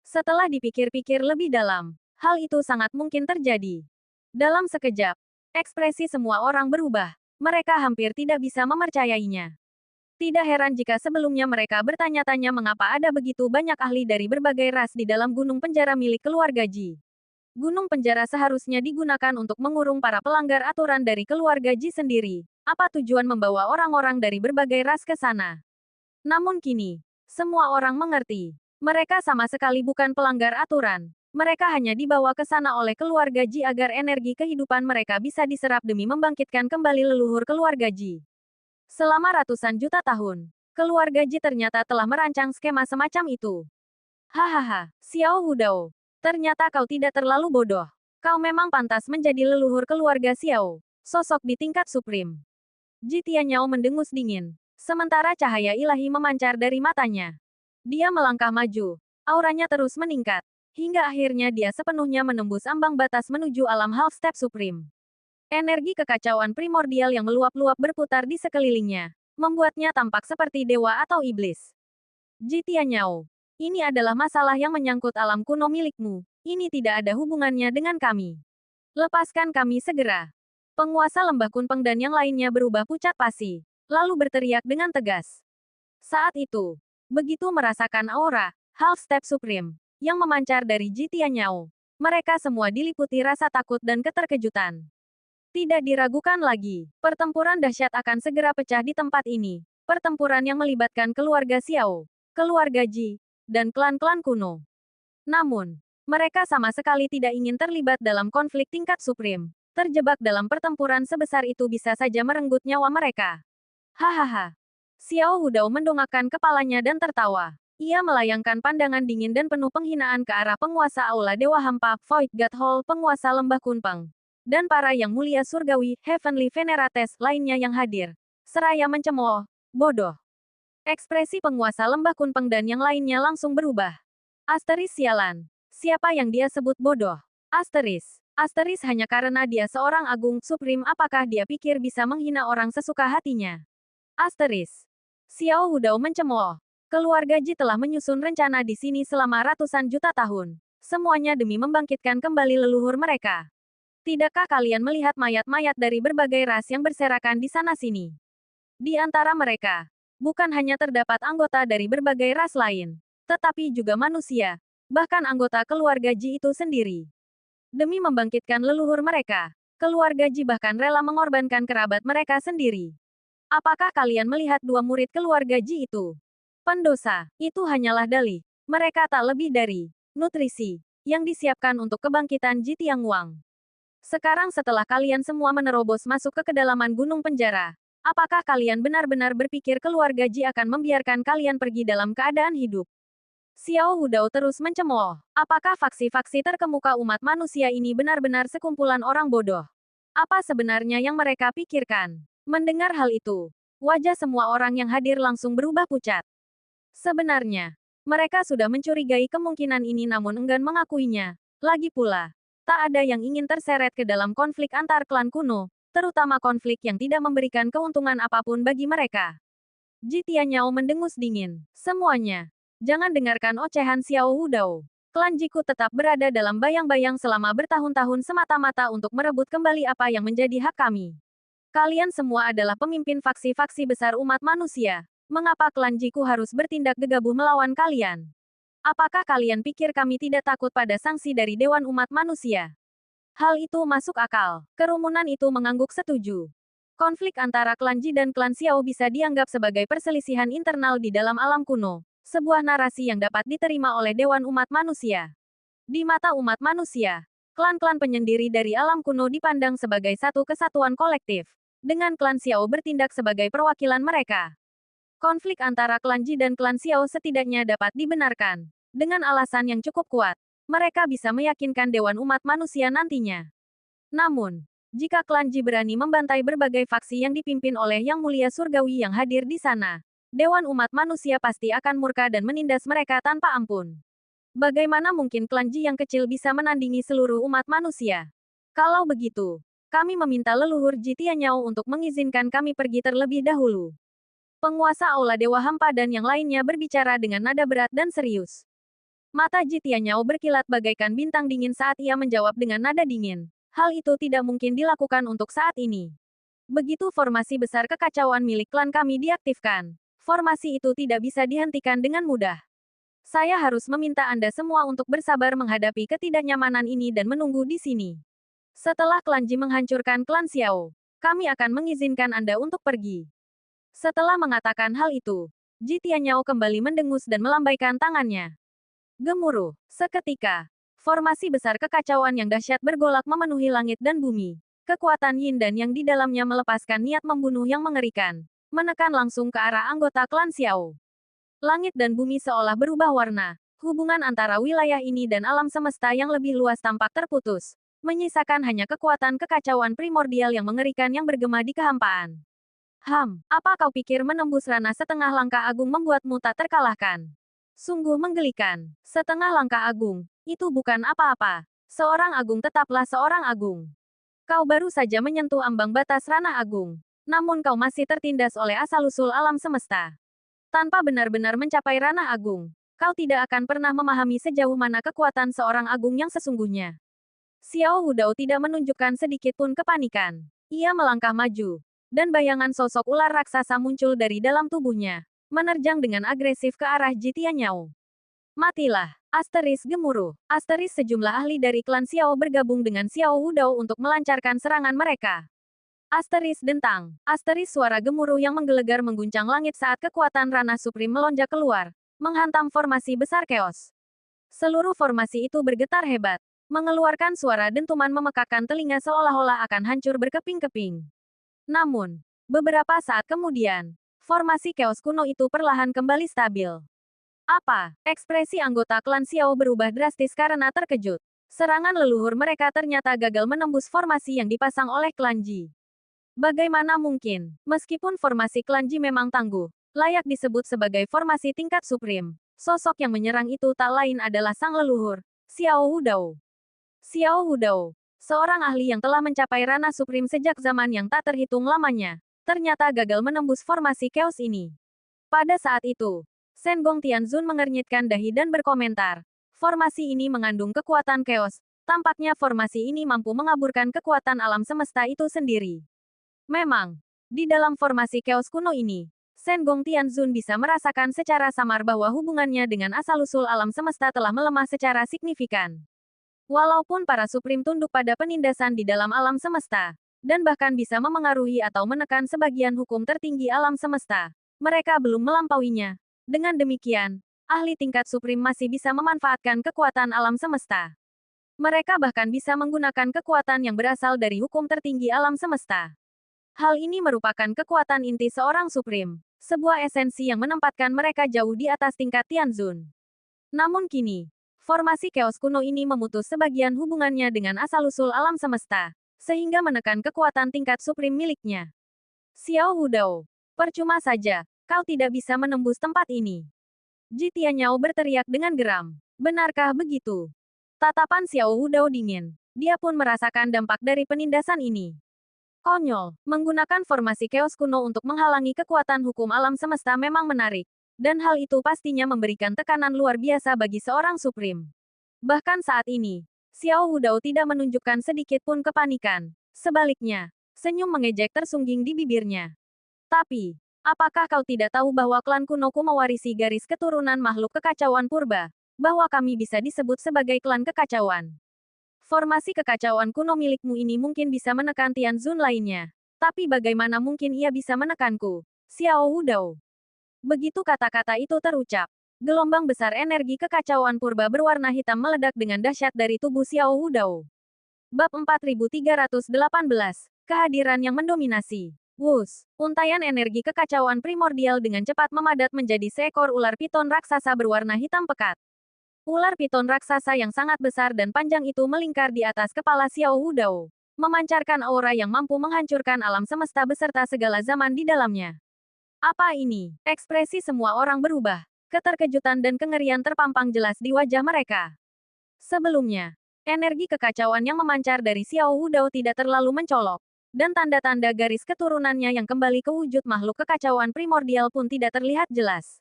Setelah dipikir-pikir lebih dalam, hal itu sangat mungkin terjadi. Dalam sekejap, ekspresi semua orang berubah. Mereka hampir tidak bisa mempercayainya. Tidak heran jika sebelumnya mereka bertanya-tanya mengapa ada begitu banyak ahli dari berbagai ras di dalam gunung penjara milik keluarga Ji. Gunung penjara seharusnya digunakan untuk mengurung para pelanggar aturan dari keluarga Ji sendiri. Apa tujuan membawa orang-orang dari berbagai ras ke sana? Namun kini, semua orang mengerti. Mereka sama sekali bukan pelanggar aturan. Mereka hanya dibawa ke sana oleh keluarga Ji agar energi kehidupan mereka bisa diserap demi membangkitkan kembali leluhur keluarga Ji. Selama ratusan juta tahun, keluarga Ji ternyata telah merancang skema semacam itu. Hahaha, Xiao Hudao. Ternyata kau tidak terlalu bodoh. Kau memang pantas menjadi leluhur keluarga Xiao. Sosok di tingkat Supreme. Ji Tianyao mendengus dingin. Sementara cahaya ilahi memancar dari matanya. Dia melangkah maju. Auranya terus meningkat. Hingga akhirnya dia sepenuhnya menembus ambang batas menuju alam Half Step Supreme. Energi kekacauan primordial yang meluap-luap berputar di sekelilingnya. Membuatnya tampak seperti dewa atau iblis. Ji Tianyao. Ini adalah masalah yang menyangkut alam kuno milikmu. Ini tidak ada hubungannya dengan kami. Lepaskan kami segera. Penguasa lembah Kunpeng dan yang lainnya berubah pucat pasi. Lalu berteriak dengan tegas. Saat itu, begitu merasakan aura, Half Step Supreme, yang memancar dari Ji Tianyao, mereka semua diliputi rasa takut dan keterkejutan. Tidak diragukan lagi, pertempuran dahsyat akan segera pecah di tempat ini. Pertempuran yang melibatkan keluarga Xiao, keluarga Ji, dan klan-klan kuno. Namun, mereka sama sekali tidak ingin terlibat dalam konflik tingkat Supreme. Terjebak dalam pertempuran sebesar itu bisa saja merenggut nyawa mereka. Hahaha. Xiao Hudao mendongakkan kepalanya dan tertawa. Ia melayangkan pandangan dingin dan penuh penghinaan ke arah penguasa Aula Dewa Hampa, Void God Hall, penguasa lembah Kunpeng, dan para yang mulia surgawi, Heavenly Venerates, lainnya yang hadir. Seraya mencemooh, bodoh. Ekspresi penguasa lembah Kunpeng dan yang lainnya langsung berubah. Asteris sialan. Siapa yang dia sebut bodoh? Asteris. Asteris hanya karena dia seorang agung, supreme, apakah dia pikir bisa menghina orang sesuka hatinya? Asteris. Xiao Hudao mencemooh. Keluarga Ji telah menyusun rencana di sini selama ratusan juta tahun. Semuanya demi membangkitkan kembali leluhur mereka. Tidakkah kalian melihat mayat-mayat dari berbagai ras yang berserakan di sana-sini? Di antara mereka, bukan hanya terdapat anggota dari berbagai ras lain, tetapi juga manusia, bahkan anggota keluarga Ji itu sendiri. Demi membangkitkan leluhur mereka, keluarga Ji bahkan rela mengorbankan kerabat mereka sendiri. Apakah kalian melihat dua murid keluarga Ji itu? Pendosa, itu hanyalah dalih. Mereka tak lebih dari nutrisi yang disiapkan untuk kebangkitan Ji Tiangwang. Sekarang setelah kalian semua menerobos masuk ke kedalaman gunung penjara, apakah kalian benar-benar berpikir keluarga Ji akan membiarkan kalian pergi dalam keadaan hidup? Xiao Hudao terus mencemooh. Apakah faksi-faksi terkemuka umat manusia ini benar-benar sekumpulan orang bodoh? Apa sebenarnya yang mereka pikirkan? Mendengar hal itu, wajah semua orang yang hadir langsung berubah pucat. Sebenarnya, mereka sudah mencurigai kemungkinan ini namun enggan mengakuinya. Lagi pula, tak ada yang ingin terseret ke dalam konflik antar klan kuno, terutama konflik yang tidak memberikan keuntungan apapun bagi mereka. Ji Tianyao mendengus dingin. Semuanya, jangan dengarkan ocehan Xiao Hudao. Klan Jiku tetap berada dalam bayang-bayang selama bertahun-tahun semata-mata untuk merebut kembali apa yang menjadi hak kami. Kalian semua adalah pemimpin faksi-faksi besar umat manusia. Mengapa klan Jiku harus bertindak gegabah melawan kalian? Apakah kalian pikir kami tidak takut pada sanksi dari Dewan Umat Manusia? Hal itu masuk akal. Kerumunan itu mengangguk setuju. Konflik antara klan Ji dan klan Xiao bisa dianggap sebagai perselisihan internal di dalam alam kuno. Sebuah narasi yang dapat diterima oleh Dewan Umat Manusia. Di mata umat manusia, klan-klan penyendiri dari alam kuno dipandang sebagai satu kesatuan kolektif. Dengan klan Xiao bertindak sebagai perwakilan mereka. Konflik antara klan Ji dan klan Xiao setidaknya dapat dibenarkan. Dengan alasan yang cukup kuat, mereka bisa meyakinkan Dewan Umat Manusia nantinya. Namun, jika klan Ji berani membantai berbagai faksi yang dipimpin oleh Yang Mulia Surgawi yang hadir di sana, Dewan Umat Manusia pasti akan murka dan menindas mereka tanpa ampun. Bagaimana mungkin klan Ji yang kecil bisa menandingi seluruh umat manusia? Kalau begitu, kami meminta leluhur Ji Tianyao untuk mengizinkan kami pergi terlebih dahulu. Penguasa Aula Dewa Hampa dan yang lainnya berbicara dengan nada berat dan serius. Mata Ji Tianyao berkilat bagaikan bintang dingin saat ia menjawab dengan nada dingin. Hal itu tidak mungkin dilakukan untuk saat ini. Begitu formasi besar kekacauan milik klan kami diaktifkan, formasi itu tidak bisa dihentikan dengan mudah. Saya harus meminta Anda semua untuk bersabar menghadapi ketidaknyamanan ini dan menunggu di sini. Setelah klan Ji menghancurkan klan Xiao, kami akan mengizinkan Anda untuk pergi. Setelah mengatakan hal itu, Ji Tianyao kembali mendengus dan melambaikan tangannya. Gemuruh. Seketika, formasi besar kekacauan yang dahsyat bergolak memenuhi langit dan bumi. Kekuatan Yin dan yang di dalamnya melepaskan niat membunuh yang mengerikan, menekan langsung ke arah anggota klan Xiao. Langit dan bumi seolah berubah warna. Hubungan antara wilayah ini dan alam semesta yang lebih luas tampak terputus, menyisakan hanya kekuatan kekacauan primordial yang mengerikan yang bergema di kehampaan. Apa kau pikir menembus ranah setengah langkah agung membuatmu tak terkalahkan? Sungguh menggelikan. Setengah langkah agung, itu bukan apa-apa. Seorang agung tetaplah seorang agung. Kau baru saja menyentuh ambang batas ranah agung. Namun kau masih tertindas oleh asal-usul alam semesta. Tanpa benar-benar mencapai ranah agung, kau tidak akan pernah memahami sejauh mana kekuatan seorang agung yang sesungguhnya. Xiao Wudao tidak menunjukkan sedikit pun kepanikan. Ia melangkah maju, dan bayangan sosok ular raksasa muncul dari dalam tubuhnya, menerjang dengan agresif ke arah Ji Tianyao. Matilah! Asteris gemuruh. Asteris sejumlah ahli dari klan Xiao bergabung dengan Xiao Wudao untuk melancarkan serangan mereka. Asteris dentang. Asteris suara gemuruh yang menggelegar mengguncang langit saat kekuatan ranah suprim melonjak keluar, menghantam formasi besar keos. Seluruh formasi itu bergetar hebat, mengeluarkan suara dentuman memekakkan telinga seolah-olah akan hancur berkeping-keping. Namun, beberapa saat kemudian, formasi keos kuno itu perlahan kembali stabil. Apa? Ekspresi anggota klan Xiao berubah drastis karena terkejut. Serangan leluhur mereka ternyata gagal menembus formasi yang dipasang oleh klan Ji. Bagaimana mungkin? Meskipun formasi klan Ji memang tangguh, layak disebut sebagai formasi tingkat suprim, sosok yang menyerang itu tak lain adalah sang leluhur, Xiao Wudao. Xiao Wudao, seorang ahli yang telah mencapai ranah suprim sejak zaman yang tak terhitung lamanya, ternyata gagal menembus formasi keos ini. Pada saat itu, Shen Gong Tianzun mengernyitkan dahi dan berkomentar, formasi ini mengandung kekuatan keos, tampaknya formasi ini mampu mengaburkan kekuatan alam semesta itu sendiri. Memang, di dalam formasi keos kuno ini, Shen Gong Tianzun bisa merasakan secara samar bahwa hubungannya dengan asal-usul alam semesta telah melemah secara signifikan. Walaupun para suprim tunduk pada penindasan di dalam alam semesta, dan bahkan bisa memengaruhi atau menekan sebagian hukum tertinggi alam semesta, mereka belum melampauinya. Dengan demikian, ahli tingkat suprim masih bisa memanfaatkan kekuatan alam semesta. Mereka bahkan bisa menggunakan kekuatan yang berasal dari hukum tertinggi alam semesta. Hal ini merupakan kekuatan inti seorang suprim, sebuah esensi yang menempatkan mereka jauh di atas tingkat Tianzun. Namun kini, formasi keos kuno ini memutus sebagian hubungannya dengan asal-usul alam semesta, sehingga menekan kekuatan tingkat suprim miliknya. Xiao Wudao, percuma saja, kau tidak bisa menembus tempat ini. Ji Tianyao berteriak dengan geram. Benarkah begitu? Tatapan Xiao Wudao dingin. Dia pun merasakan dampak dari penindasan ini. Konyol, menggunakan formasi keos kuno untuk menghalangi kekuatan hukum alam semesta memang menarik. Dan hal itu pastinya memberikan tekanan luar biasa bagi seorang suprim. Bahkan saat ini, Xiao Wudao tidak menunjukkan sedikit pun kepanikan. Sebaliknya, senyum mengejek tersungging di bibirnya. Tapi, apakah kau tidak tahu bahwa klan kunoku mewarisi garis keturunan makhluk kekacauan purba? Bahwa kami bisa disebut sebagai klan kekacauan. Formasi kekacauan kuno milikmu ini mungkin bisa menekan Tianzun lainnya. Tapi bagaimana mungkin ia bisa menekanku? Xiao Wudao. Begitu kata-kata itu terucap, gelombang besar energi kekacauan purba berwarna hitam meledak dengan dahsyat dari tubuh Xiao Wudao. Bab 4318, Kehadiran yang mendominasi. Wus, untaian energi kekacauan primordial dengan cepat memadat menjadi seekor ular piton raksasa berwarna hitam pekat. Ular piton raksasa yang sangat besar dan panjang itu melingkar di atas kepala Xiao Wudao, memancarkan aura yang mampu menghancurkan alam semesta beserta segala zaman di dalamnya. Apa ini? Ekspresi semua orang berubah. Keterkejutan dan kengerian terpampang jelas di wajah mereka. Sebelumnya, energi kekacauan yang memancar dari Xiao Wudao tidak terlalu mencolok. dan tanda-tanda garis keturunannya yang kembali ke wujud makhluk kekacauan primordial pun tidak terlihat jelas.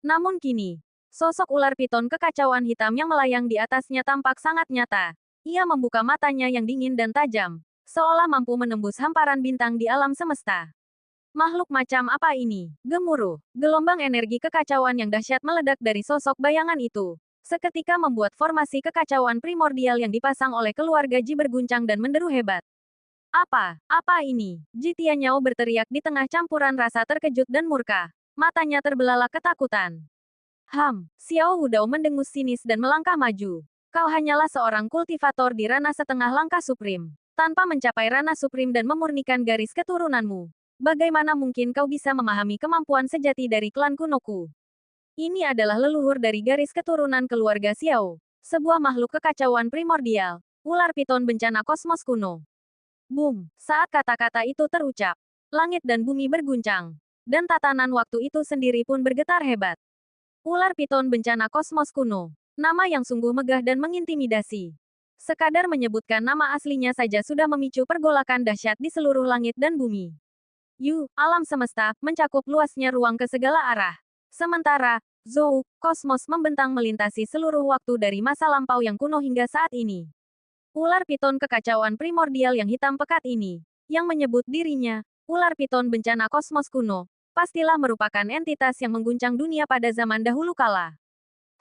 Namun kini, sosok ular piton kekacauan hitam yang melayang di atasnya tampak sangat nyata. Ia membuka matanya yang dingin dan tajam, seolah mampu menembus hamparan bintang di alam semesta. Makhluk macam apa ini? Gemuruh. Gelombang energi kekacauan yang dahsyat meledak dari sosok bayangan itu. Seketika membuat formasi kekacauan primordial yang dipasang oleh keluarga Ji berguncang dan menderu hebat. Apa ini? Ji Tianyao berteriak di tengah campuran rasa terkejut dan murka. Matanya terbelalak ketakutan. Xiao Wudao mendengus sinis dan melangkah maju. Kau hanyalah seorang kultivator di ranah setengah langkah suprim. Tanpa mencapai ranah suprim dan memurnikan garis keturunanmu, bagaimana mungkin kau bisa memahami kemampuan sejati dari klan kunoku? Ini adalah leluhur dari garis keturunan keluarga Xiao. Sebuah makhluk kekacauan primordial. Ular piton bencana kosmos kuno. Boom! Saat kata-kata itu terucap, langit dan bumi berguncang. Dan tatanan waktu itu sendiri pun bergetar hebat. Ular piton bencana kosmos kuno. Nama yang sungguh megah dan mengintimidasi. Sekadar menyebutkan nama aslinya saja sudah memicu pergolakan dahsyat di seluruh langit dan bumi. Alam semesta, mencakup luasnya ruang ke segala arah. Sementara, Zou, kosmos membentang melintasi seluruh waktu dari masa lampau yang kuno hingga saat ini. Ular piton kekacauan primordial yang hitam pekat ini, yang menyebut dirinya, ular piton bencana kosmos kuno, pastilah merupakan entitas yang mengguncang dunia pada zaman dahulu kala.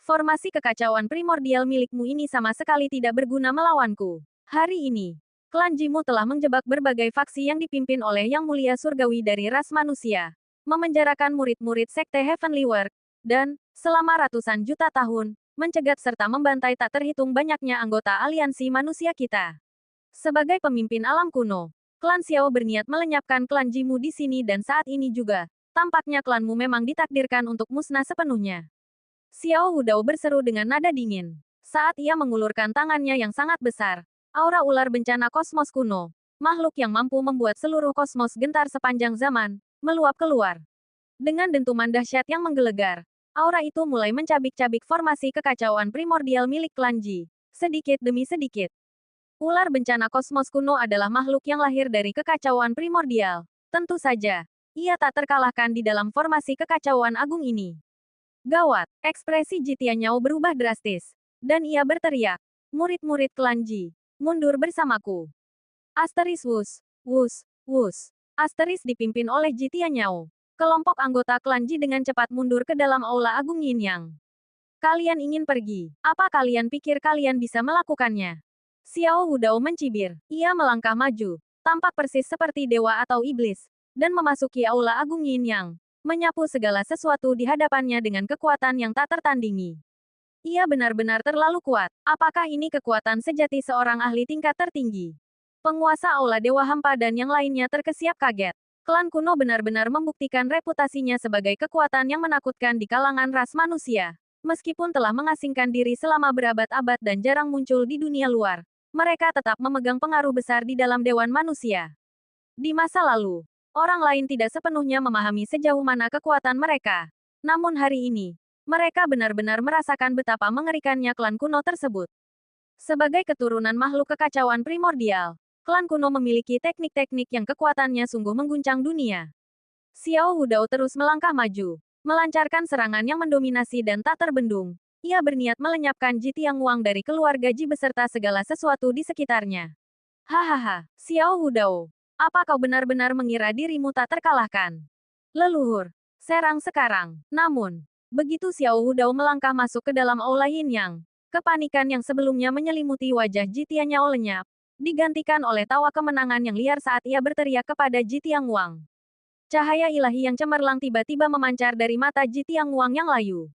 Formasi kekacauan primordial milikmu ini sama sekali tidak berguna melawanku. Hari ini, klan Jimu telah menjebak berbagai faksi yang dipimpin oleh Yang Mulia Surgawi dari ras manusia, memenjarakan murid-murid Sekte Heavenly Work, dan, selama ratusan juta tahun, mencegat serta membantai tak terhitung banyaknya anggota aliansi manusia kita. Sebagai pemimpin alam kuno, klan Xiao berniat melenyapkan klan Jimu di sini dan saat ini juga, tampaknya klanmu memang ditakdirkan untuk musnah sepenuhnya. Xiao Wudao berseru dengan nada dingin. Saat ia mengulurkan tangannya yang sangat besar, aura ular bencana kosmos kuno, makhluk yang mampu membuat seluruh kosmos gentar sepanjang zaman, meluap keluar. Dengan dentuman dahsyat yang menggelegar, aura itu mulai mencabik-cabik formasi kekacauan primordial milik klan Ji, sedikit demi sedikit. Ular bencana kosmos kuno adalah makhluk yang lahir dari kekacauan primordial. Tentu saja, ia tak terkalahkan di dalam formasi kekacauan agung ini. Gawat, ekspresi Ji Tianyao berubah drastis. Dan ia berteriak, murid-murid klan Ji, mundur bersamaku. Asteris wus, wus, wus. Asteris dipimpin oleh Ji Tianyao. Kelompok anggota klan Ji dengan cepat mundur ke dalam aula agung Yin Yang. Kalian ingin pergi? Apa kalian pikir kalian bisa melakukannya? Xiao Wudao mencibir. Ia melangkah maju, tampak persis seperti dewa atau iblis, dan memasuki aula agung Yin Yang, menyapu segala sesuatu di hadapannya dengan kekuatan yang tak tertandingi. Ia benar-benar terlalu kuat. Apakah ini kekuatan sejati seorang ahli tingkat tertinggi? Penguasa aula Dewa Hampa dan yang lainnya terkesiap kaget. Klan kuno benar-benar membuktikan reputasinya sebagai kekuatan yang menakutkan di kalangan ras manusia. Meskipun telah mengasingkan diri selama berabad-abad dan jarang muncul di dunia luar, mereka tetap memegang pengaruh besar di dalam dewan manusia. Di masa lalu, orang lain tidak sepenuhnya memahami sejauh mana kekuatan mereka. Namun hari ini, mereka benar-benar merasakan betapa mengerikannya klan kuno tersebut. Sebagai keturunan makhluk kekacauan primordial, klan kuno memiliki teknik-teknik yang kekuatannya sungguh mengguncang dunia. Xiao Wudao terus melangkah maju, melancarkan serangan yang mendominasi dan tak terbendung. Ia berniat melenyapkan Ji Tianguang dari keluarga Ji beserta segala sesuatu di sekitarnya. Hahaha, Xiao Wudao, apa kau benar-benar mengira dirimu tak terkalahkan? Leluhur, serang sekarang. Namun, begitu Xiao Wudao melangkah masuk ke dalam aula Yin Yang, kepanikan yang sebelumnya menyelimuti wajah Ji Tianyao lenyap, digantikan oleh tawa kemenangan yang liar saat ia berteriak kepada Ji Tianguang. Cahaya ilahi yang cemerlang tiba-tiba memancar dari mata Ji Tianguang yang layu.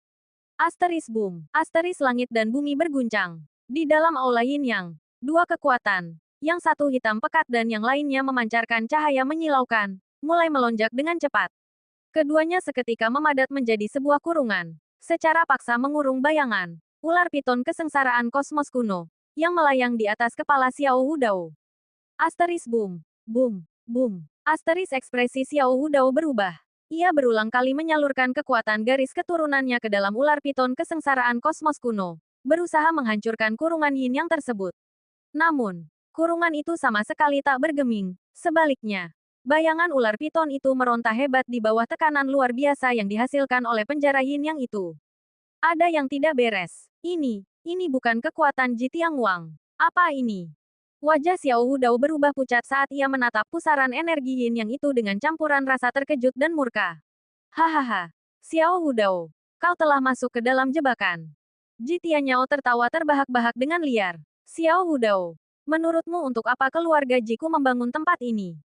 Asteris boom, asteris langit dan bumi berguncang. Di dalam aula Yin Yang, dua kekuatan, yang satu hitam pekat dan yang lainnya memancarkan cahaya menyilaukan, mulai melonjak dengan cepat. Keduanya seketika memadat menjadi sebuah kurungan, secara paksa mengurung bayangan, ular piton kesengsaraan kosmos kuno, yang melayang di atas kepala Xiao Wudao. Asteris boom, boom, boom. Asteris ekspresi Xiao Wudao berubah. Ia berulang kali menyalurkan kekuatan garis keturunannya ke dalam ular piton kesengsaraan kosmos kuno, berusaha menghancurkan kurungan yin yang tersebut. Namun, Kurungan itu sama sekali tak bergeming. Sebaliknya, bayangan ular piton itu meronta hebat di bawah tekanan luar biasa yang dihasilkan oleh penjara yin yang itu. Ada yang tidak beres. Ini bukan kekuatan Ji Tianguang. Apa ini? Wajah Xiao Wudao berubah pucat saat ia menatap pusaran energi yin yang itu dengan campuran rasa terkejut dan murka. Hahaha. Xiao Wudao, kau telah masuk ke dalam jebakan. Ji Tianyao tertawa terbahak-bahak dengan liar. Xiao Wudao, menurutmu untuk apa keluarga Jiku membangun tempat ini?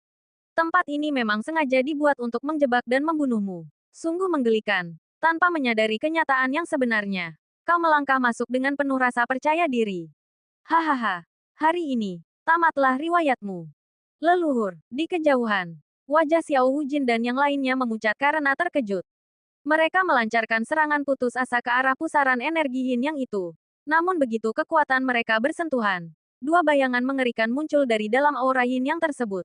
Tempat ini memang sengaja dibuat untuk menjebak dan membunuhmu. Sungguh menggelikan. Tanpa menyadari kenyataan yang sebenarnya, kau melangkah masuk dengan penuh rasa percaya diri. Hahaha. Hari ini, tamatlah riwayatmu. Leluhur, di kejauhan. Wajah Xiao Wujin dan yang lainnya memucat karena terkejut. Mereka melancarkan serangan putus asa ke arah pusaran energi yin yang itu. Namun begitu kekuatan mereka bersentuhan, dua bayangan mengerikan muncul dari dalam aura yin yang tersebut.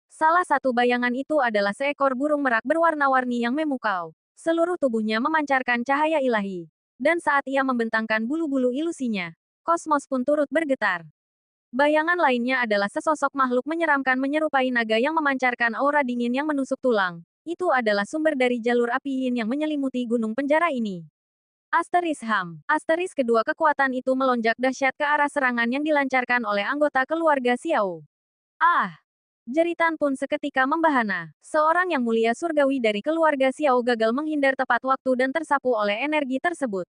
Salah satu bayangan itu adalah seekor burung merak berwarna-warni yang memukau. Seluruh tubuhnya memancarkan cahaya ilahi. Dan saat ia membentangkan bulu-bulu ilusinya, kosmos pun turut bergetar. Bayangan lainnya adalah sesosok makhluk menyeramkan menyerupai naga yang memancarkan aura dingin yang menusuk tulang. Itu adalah sumber dari jalur api yin yang menyelimuti gunung penjara ini. Asteris Ham. Asteris kedua kekuatan itu melonjak dahsyat ke arah serangan yang dilancarkan oleh anggota keluarga Xiao. Ah! Jeritan pun seketika membahana. Seorang yang mulia surgawi dari keluarga Xiao gagal menghindar tepat waktu dan tersapu oleh energi tersebut.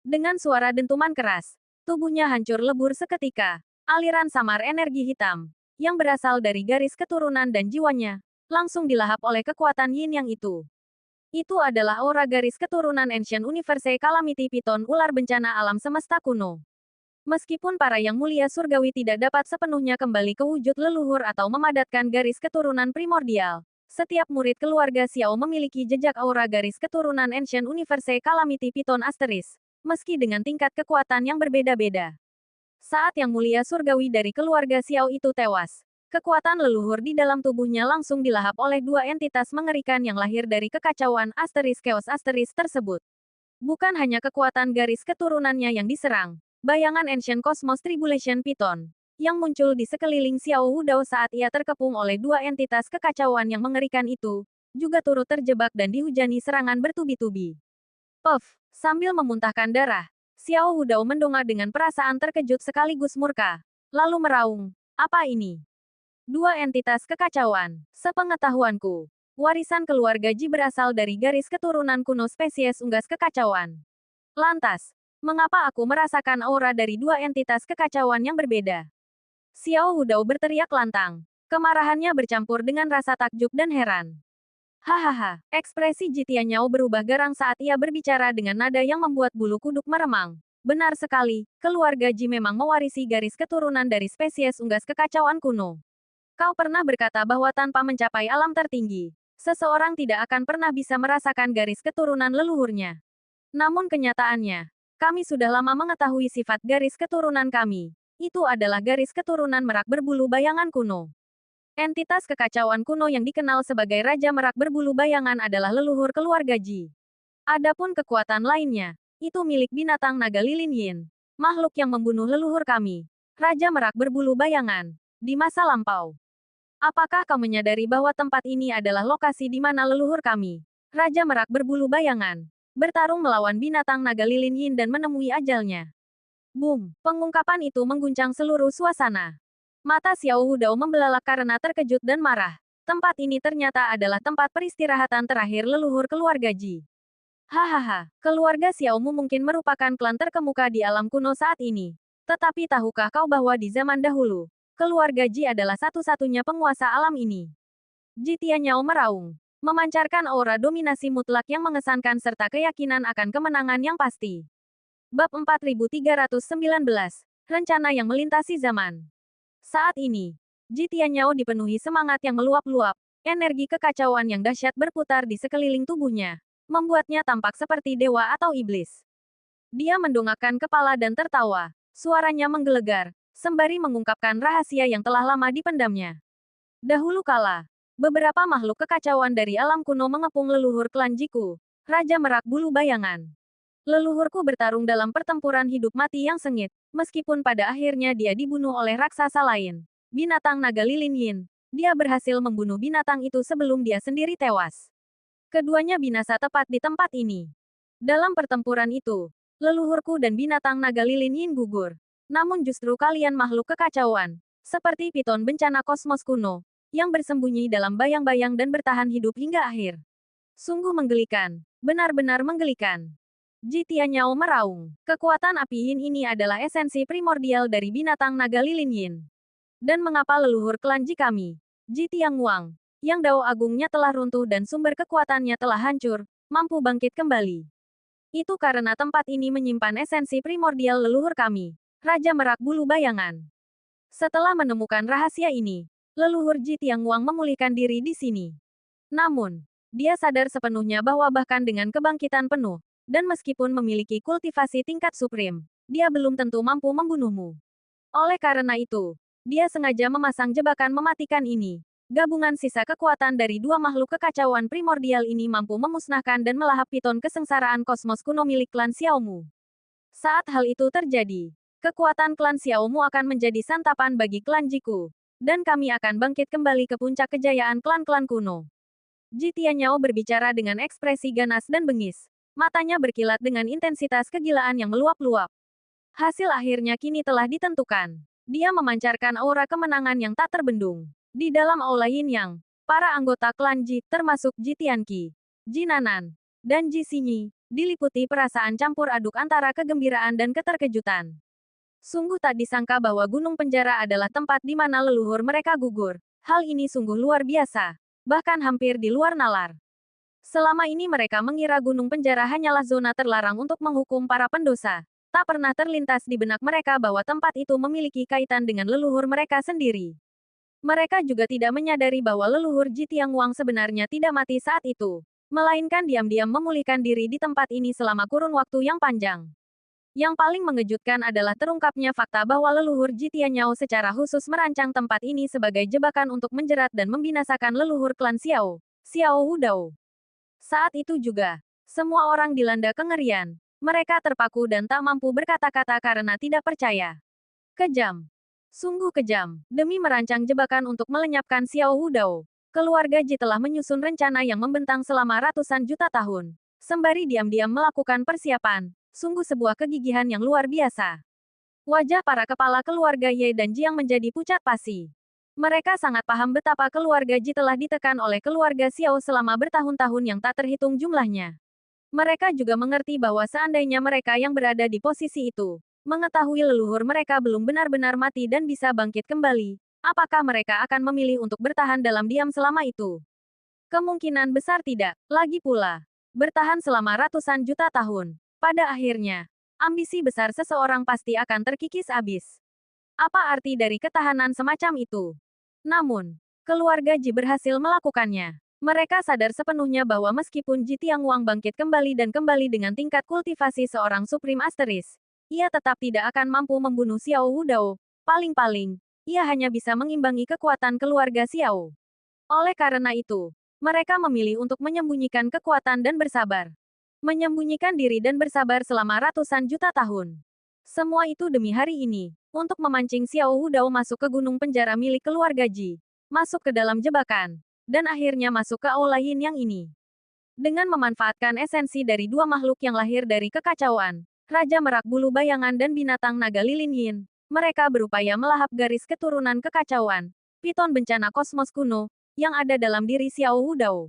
Dengan suara dentuman keras, tubuhnya hancur lebur seketika. Aliran samar energi hitam, yang berasal dari garis keturunan dan jiwanya, langsung dilahap oleh kekuatan yin yang itu. Itu adalah aura garis keturunan Ancient Universe Calamity Python ular bencana alam semesta kuno. Meskipun para yang mulia surgawi tidak dapat sepenuhnya kembali ke wujud leluhur atau memadatkan garis keturunan primordial, setiap murid keluarga Xiao memiliki jejak aura garis keturunan Ancient Universe Calamity Python Asteris, meski dengan tingkat kekuatan yang berbeda-beda. Saat yang mulia surgawi dari keluarga Xiao itu tewas, kekuatan leluhur di dalam tubuhnya langsung dilahap oleh dua entitas mengerikan yang lahir dari kekacauan Asteris Chaos Asteris tersebut. Bukan hanya kekuatan garis keturunannya yang diserang, bayangan Ancient Cosmos Tribulation Python, yang muncul di sekeliling Xiao Wudao saat ia terkepung oleh dua entitas kekacauan yang mengerikan itu, juga turut terjebak dan dihujani serangan bertubi-tubi. Puff, sambil memuntahkan darah, Xiao Wudao mendongak dengan perasaan terkejut sekaligus murka. Lalu meraung, apa ini? Dua entitas kekacauan. Sepengetahuanku, warisan keluarga Ji berasal dari garis keturunan kuno spesies unggas kekacauan. Lantas, mengapa aku merasakan aura dari dua entitas kekacauan yang berbeda? Xiao Wudao berteriak lantang. Kemarahannya bercampur dengan rasa takjub dan heran. Hahaha, ekspresi Ji Tianyao berubah garang saat ia berbicara dengan nada yang membuat bulu kuduk meremang. Benar sekali, keluarga Ji memang mewarisi garis keturunan dari spesies unggas kekacauan kuno. Kau pernah berkata bahwa tanpa mencapai alam tertinggi, seseorang tidak akan pernah bisa merasakan garis keturunan leluhurnya. Namun kenyataannya, kami sudah lama mengetahui sifat garis keturunan kami. Itu adalah garis keturunan merak berbulu bayangan kuno. Entitas kekacauan kuno yang dikenal sebagai Raja Merak Berbulu Bayangan adalah leluhur keluarga Ji. Adapun kekuatan lainnya, itu milik binatang naga lilin yin, makhluk yang membunuh leluhur kami, Raja Merak Berbulu Bayangan, di masa lampau. Apakah kau menyadari bahwa tempat ini adalah lokasi di mana leluhur kami, Raja Merak Berbulu Bayangan, bertarung melawan binatang naga lilin yin dan menemui ajalnya? Boom! Pengungkapan itu mengguncang seluruh suasana. Mata Xiao Wudao membelalak karena terkejut dan marah. Tempat ini ternyata adalah tempat peristirahatan terakhir leluhur keluarga Ji. Hahaha, keluarga Xiaomu mungkin merupakan klan terkemuka di alam kuno saat ini. Tetapi tahukah kau bahwa di zaman dahulu, keluarga Ji adalah satu-satunya penguasa alam ini? Ji Tianyao meraung, memancarkan aura dominasi mutlak yang mengesankan serta keyakinan akan kemenangan yang pasti. Bab 4319, Rencana yang Melintasi Zaman. Saat ini, Ji Tianyao dipenuhi semangat yang meluap-luap, energi kekacauan yang dahsyat berputar di sekeliling tubuhnya, membuatnya tampak seperti dewa atau iblis. Dia mendongakkan kepala dan tertawa, suaranya menggelegar, sembari mengungkapkan rahasia yang telah lama dipendamnya. Dahulu kala, beberapa makhluk kekacauan dari alam kuno mengepung leluhur klan Jiku, Raja Merak Bulu Bayangan. Leluhurku bertarung dalam pertempuran hidup mati yang sengit, meskipun pada akhirnya dia dibunuh oleh raksasa lain. Binatang naga lilin Yin. Dia berhasil membunuh binatang itu sebelum dia sendiri tewas. Keduanya binasa tepat di tempat ini. Dalam pertempuran itu, leluhurku dan binatang naga lilin Yin gugur. Namun justru kalian makhluk kekacauan, seperti piton bencana kosmos kuno, yang bersembunyi dalam bayang-bayang dan bertahan hidup hingga akhir. Sungguh menggelikan, benar-benar menggelikan. Ji Tianyao meraung. Kekuatan api Yin ini adalah esensi primordial dari binatang naga lilin Yin. Dan mengapa leluhur klan Ji kami, Ji Tianguang, yang dao agungnya telah runtuh dan sumber kekuatannya telah hancur, mampu bangkit kembali? Itu karena tempat ini menyimpan esensi primordial leluhur kami, Raja Merak Bulu Bayangan. Setelah menemukan rahasia ini, leluhur Ji Tianguang memulihkan diri di sini. Namun, dia sadar sepenuhnya bahwa bahkan dengan kebangkitan penuh, dan meskipun memiliki kultivasi tingkat suprim, dia belum tentu mampu membunuhmu. Oleh karena itu, dia sengaja memasang jebakan mematikan ini. Gabungan sisa kekuatan dari dua makhluk kekacauan primordial ini mampu memusnahkan dan melahap piton kesengsaraan kosmos kuno milik klan Xiaomu. Saat hal itu terjadi, kekuatan klan Xiaomu akan menjadi santapan bagi klan Jiku, dan kami akan bangkit kembali ke puncak kejayaan klan-klan kuno. Ji Tianyao berbicara dengan ekspresi ganas dan bengis. Matanya berkilat dengan intensitas kegilaan yang meluap-luap. Hasil akhirnya kini telah ditentukan. Dia memancarkan aura kemenangan yang tak terbendung. Di dalam aula Yin Yang, para anggota klan Ji, termasuk Ji Tianqi, Ji Nanan, dan Ji Xinyi, diliputi perasaan campur aduk antara kegembiraan dan keterkejutan. Sungguh tak disangka bahwa gunung penjara adalah tempat di mana leluhur mereka gugur. Hal ini sungguh luar biasa. Bahkan hampir di luar nalar. Selama ini mereka mengira gunung penjara hanyalah zona terlarang untuk menghukum para pendosa. Tak pernah terlintas di benak mereka bahwa tempat itu memiliki kaitan dengan leluhur mereka sendiri. Mereka juga tidak menyadari bahwa leluhur Ji Tianguang sebenarnya tidak mati saat itu, melainkan diam-diam memulihkan diri di tempat ini selama kurun waktu yang panjang. Yang paling mengejutkan adalah terungkapnya fakta bahwa leluhur Ji Tianyao secara khusus merancang tempat ini sebagai jebakan untuk menjerat dan membinasakan leluhur klan Xiao, Xiao Wudao. Saat itu juga, semua orang dilanda kengerian. Mereka terpaku dan tak mampu berkata-kata karena tidak percaya. Kejam. Sungguh kejam. Demi merancang jebakan untuk melenyapkan Xiao Wudao, keluarga Ji telah menyusun rencana yang membentang selama ratusan juta tahun. Sembari diam-diam melakukan persiapan. Sungguh sebuah kegigihan yang luar biasa. Wajah para kepala keluarga Ye dan Jiang menjadi pucat pasi. Mereka sangat paham betapa keluarga Ji telah ditekan oleh keluarga Xiao selama bertahun-tahun yang tak terhitung jumlahnya. Mereka juga mengerti bahwa seandainya mereka yang berada di posisi itu, mengetahui leluhur mereka belum benar-benar mati dan bisa bangkit kembali, apakah mereka akan memilih untuk bertahan dalam diam selama itu? Kemungkinan besar tidak. Lagi pula, bertahan selama ratusan juta tahun. Pada akhirnya, ambisi besar seseorang pasti akan terkikis habis. Apa arti dari ketahanan semacam itu? Namun, keluarga Ji berhasil melakukannya. Mereka sadar sepenuhnya bahwa meskipun Ji Tianguang bangkit kembali dan kembali dengan tingkat kultivasi seorang Supreme Asteris, ia tetap tidak akan mampu membunuh Xiao Wudao. Paling-paling, ia hanya bisa mengimbangi kekuatan keluarga Xiao. Oleh karena itu, mereka memilih untuk menyembunyikan kekuatan dan bersabar. Menyembunyikan diri dan bersabar selama ratusan juta tahun. Semua itu demi hari ini, untuk memancing Xiao Wudao masuk ke gunung penjara milik keluarga Ji, masuk ke dalam jebakan, dan akhirnya masuk ke aula Yin Yang ini. Dengan memanfaatkan esensi dari dua makhluk yang lahir dari kekacauan, Raja Merak Bulu Bayangan dan binatang naga lilin Yin, mereka berupaya melahap garis keturunan kekacauan, piton bencana kosmos kuno, yang ada dalam diri Xiao Wudao.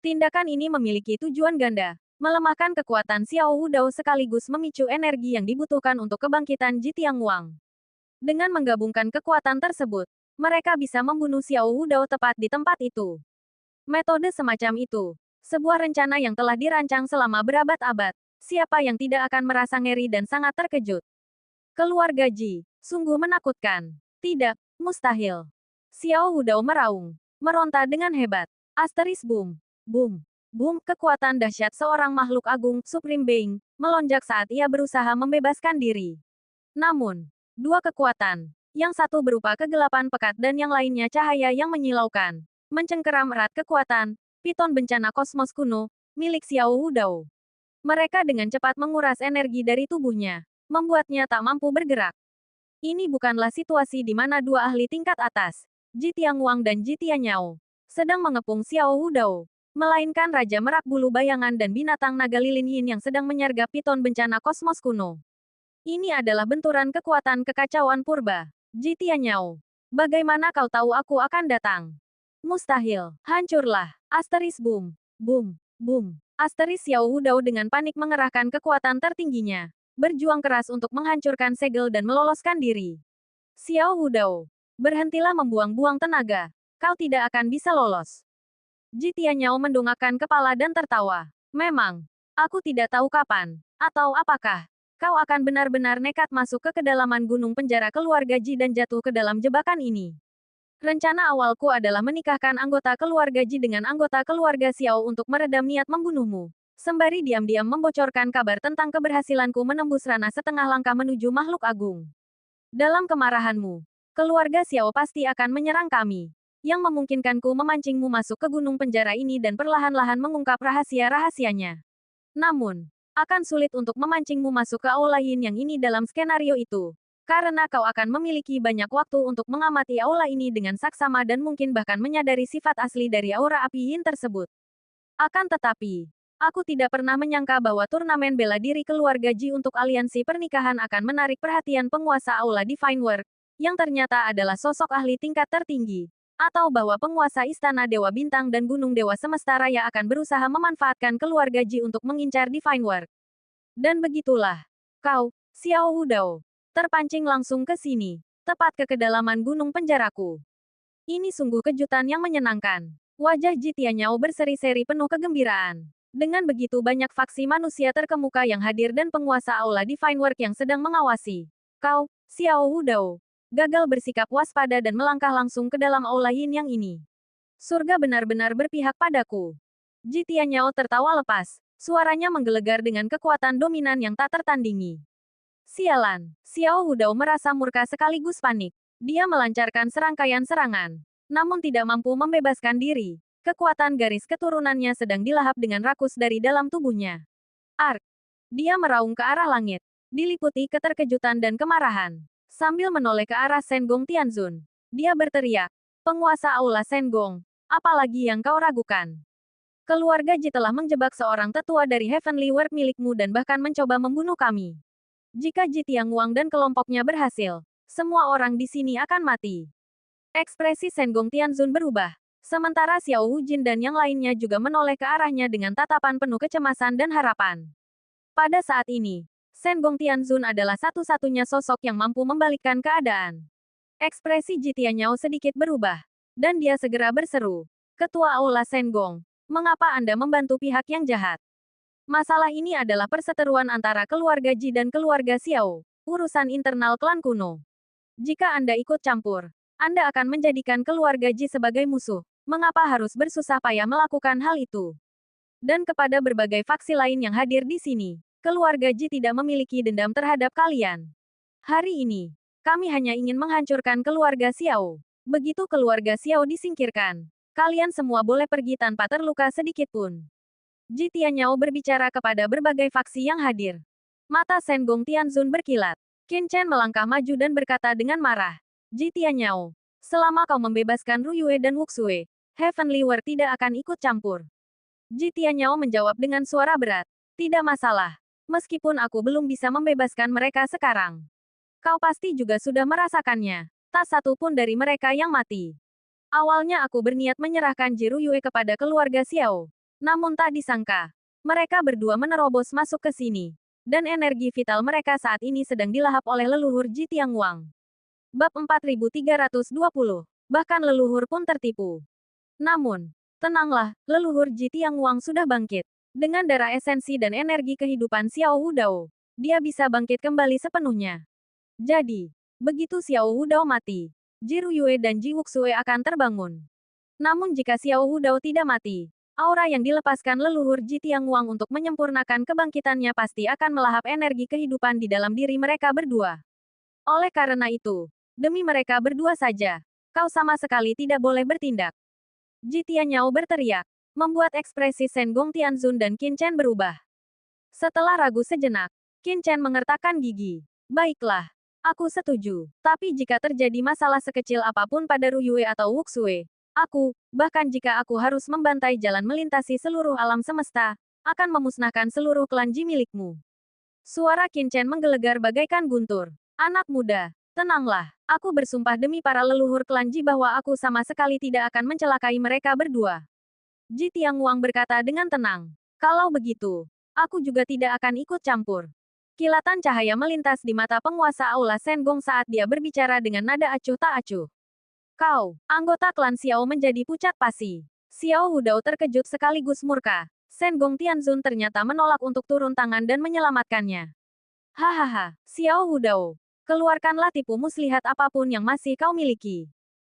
Tindakan ini memiliki tujuan ganda. Melemahkan kekuatan Xiao Wudao sekaligus memicu energi yang dibutuhkan untuk kebangkitan Ji Tianguang. Dengan menggabungkan kekuatan tersebut, mereka bisa membunuh Xiao Wudao tepat di tempat itu. Metode semacam itu, sebuah rencana yang telah dirancang selama berabad-abad, siapa yang tidak akan merasa ngeri dan sangat terkejut. Keluarga Ji, sungguh menakutkan. Tidak, mustahil. Xiao Wudao meraung, meronta dengan hebat. Asteris boom, boom. Boom, kekuatan dahsyat seorang makhluk agung, Supreme Being, melonjak saat ia berusaha membebaskan diri. Namun, dua kekuatan, yang satu berupa kegelapan pekat dan yang lainnya cahaya yang menyilaukan, mencengkeram erat kekuatan, piton bencana kosmos kuno, milik Xiao Wudao. Mereka dengan cepat menguras energi dari tubuhnya, membuatnya tak mampu bergerak. Ini bukanlah situasi di mana dua ahli tingkat atas, Ji Tianguang dan Ji Tianyao, sedang mengepung Xiao Wudao, melainkan Raja Merak Bulu Bayangan dan binatang naga lilin yin yang sedang menyergap piton bencana kosmos kuno. Ini adalah benturan kekuatan kekacauan purba. Ji Tianyao, bagaimana kau tahu aku akan datang? Mustahil, hancurlah, asteris boom, boom, boom. Asteris Xiao Wudao dengan panik mengerahkan kekuatan tertingginya, berjuang keras untuk menghancurkan segel dan meloloskan diri. Xiao Wudao, berhentilah membuang-buang tenaga. Kau tidak akan bisa lolos. Ji Tianyao mendongakkan kepala dan tertawa. Memang, aku tidak tahu kapan, atau apakah, kau akan benar-benar nekat masuk ke kedalaman gunung penjara keluarga Ji dan jatuh ke dalam jebakan ini. Rencana awalku adalah menikahkan anggota keluarga Ji dengan anggota keluarga Xiao untuk meredam niat membunuhmu. Sembari diam-diam membocorkan kabar tentang keberhasilanku menembus ranah setengah langkah menuju makhluk agung. Dalam kemarahanmu, keluarga Xiao pasti akan menyerang kami, yang memungkinkanku memancingmu masuk ke gunung penjara ini dan perlahan-lahan mengungkap rahasia-rahasianya. Namun, akan sulit untuk memancingmu masuk ke aula yin yang ini dalam skenario itu, karena kau akan memiliki banyak waktu untuk mengamati aula ini dengan saksama dan mungkin bahkan menyadari sifat asli dari aura api yin tersebut. Akan tetapi, aku tidak pernah menyangka bahwa turnamen bela diri keluarga Ji untuk aliansi pernikahan akan menarik perhatian penguasa Aula Divine Work, yang ternyata adalah sosok ahli tingkat tertinggi, atau bahwa penguasa Istana Dewa Bintang dan Gunung Dewa Semesta Raya akan berusaha memanfaatkan keluarga Ji untuk mengincar Divine Work. Dan begitulah, kau, Xiao Wudao, terpancing langsung ke sini, tepat ke kedalaman gunung penjaraku. Ini sungguh kejutan yang menyenangkan. Wajah Ji Tianyao berseri-seri penuh kegembiraan. Dengan begitu banyak faksi manusia terkemuka yang hadir dan penguasa Aula Divine Work yang sedang mengawasi, kau, Xiao Wudao, gagal bersikap waspada dan melangkah langsung ke dalam aula yin yang ini. Surga benar-benar berpihak padaku. Ji Tianyao tertawa lepas, suaranya menggelegar dengan kekuatan dominan yang tak tertandingi. Sialan, Xiao Wudao merasa murka sekaligus panik. Dia melancarkan serangkaian serangan, namun tidak mampu membebaskan diri. Kekuatan garis keturunannya sedang dilahap dengan rakus dari dalam tubuhnya. Ark! Dia meraung ke arah langit, diliputi keterkejutan dan kemarahan. Sambil menoleh ke arah Sengong Tianzun, dia berteriak, "Penguasa Aula Sengong, apalagi yang kau ragukan? Keluarga Ji telah menjebak seorang tetua dari Heavenly World milikmu dan bahkan mencoba membunuh kami. Jika Ji Tianguang dan kelompoknya berhasil, semua orang di sini akan mati." Ekspresi Sengong Tianzun berubah, sementara Xiao Wujin dan yang lainnya juga menoleh ke arahnya dengan tatapan penuh kecemasan dan harapan. Pada saat ini, Sengong Tianzun adalah satu-satunya sosok yang mampu membalikkan keadaan. Ekspresi Ji Tianyao sedikit berubah, dan dia segera berseru, "Ketua Aula Sengong, mengapa Anda membantu pihak yang jahat? Masalah ini adalah perseteruan antara keluarga Ji dan keluarga Xiao, urusan internal klan kuno. Jika Anda ikut campur, Anda akan menjadikan keluarga Ji sebagai musuh. Mengapa harus bersusah payah melakukan hal itu?" Dan kepada berbagai faksi lain yang hadir di sini, keluarga Ji tidak memiliki dendam terhadap kalian. Hari ini, kami hanya ingin menghancurkan keluarga Xiao. Begitu keluarga Xiao disingkirkan, kalian semua boleh pergi tanpa terluka sedikit pun. Ji Tianyao berbicara kepada berbagai faksi yang hadir. Mata Sengong Tianzun berkilat. Qin Chen melangkah maju dan berkata dengan marah, "Ji Tianyao, selama kau membebaskan Ru Yue dan Wuxue, Heavenly World tidak akan ikut campur." Ji Tianyao menjawab dengan suara berat, "Tidak masalah. Meskipun aku belum bisa membebaskan mereka sekarang. Kau pasti juga sudah merasakannya. Tak satu pun dari mereka yang mati. Awalnya aku berniat menyerahkan Ji Ru Yue kepada keluarga Xiao. Namun tak disangka, mereka berdua menerobos masuk ke sini. Dan energi vital mereka saat ini sedang dilahap oleh leluhur Ji Tianguang." Bab 4320. Bahkan leluhur pun tertipu. Namun, tenanglah, leluhur Ji Tianguang sudah bangkit. Dengan darah esensi dan energi kehidupan Xiao Wudao, dia bisa bangkit kembali sepenuhnya. Jadi, begitu Xiao Wudao mati, Ji Ru Yue dan Ji Wuxue akan terbangun. Namun jika Xiao Wudao tidak mati, aura yang dilepaskan leluhur Ji Tianguang untuk menyempurnakan kebangkitannya pasti akan melahap energi kehidupan di dalam diri mereka berdua. Oleh karena itu, demi mereka berdua saja, kau sama sekali tidak boleh bertindak. Ji Tianyao berteriak, membuat ekspresi Sengong Tianzun dan Qin Chen berubah. Setelah ragu sejenak, Qin Chen mengertakkan gigi. Baiklah, aku setuju. Tapi jika terjadi masalah sekecil apapun pada Ru Yue atau Wuxue, bahkan jika aku harus membantai jalan melintasi seluruh alam semesta, akan memusnahkan seluruh klan Ji milikmu. Suara Qin Chen menggelegar bagaikan guntur. Anak muda, tenanglah. Aku bersumpah demi para leluhur klan Ji bahwa aku sama sekali tidak akan mencelakai mereka berdua. Ji Tianguang berkata dengan tenang. Kalau begitu, aku juga tidak akan ikut campur. Kilatan cahaya melintas di mata penguasa Aula Senggong saat dia berbicara dengan nada acuh tak acuh. Kau, anggota klan Xiao menjadi pucat pasi. Xiao Wudao terkejut sekaligus murka. Senggong Tianzun ternyata menolak untuk turun tangan dan menyelamatkannya. Hahaha, Xiao Wudao. Keluarkanlah tipu muslihat apapun yang masih kau miliki.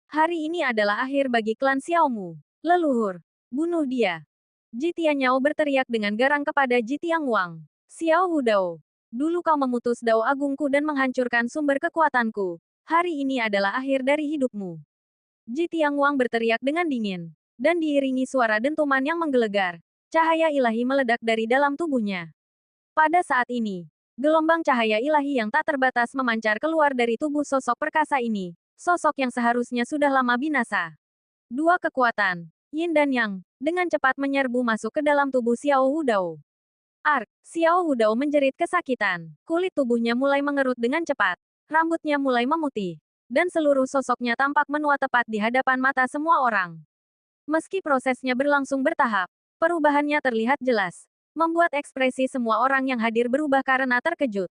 Hari ini adalah akhir bagi klan Xiaomu. Leluhur, bunuh dia. Ji Tianyao berteriak dengan garang kepada Ji Tianguang. Xiao Wudao, dulu kau memutus dao agungku dan menghancurkan sumber kekuatanku. Hari ini adalah akhir dari hidupmu. Ji Tianguang berteriak dengan dingin. Dan diiringi suara dentuman yang menggelegar. Cahaya ilahi meledak dari dalam tubuhnya. Pada saat ini, gelombang cahaya ilahi yang tak terbatas memancar keluar dari tubuh sosok perkasa ini. Sosok yang seharusnya sudah lama binasa. Dua kekuatan, Yin dan Yang, dengan cepat menyerbu masuk ke dalam tubuh Xiao Wudao. Xiao Wudao menjerit kesakitan. Kulit tubuhnya mulai mengerut dengan cepat. Rambutnya mulai memutih. Dan seluruh sosoknya tampak menua tepat di hadapan mata semua orang. Meski prosesnya berlangsung bertahap, perubahannya terlihat jelas. Membuat ekspresi semua orang yang hadir berubah karena terkejut.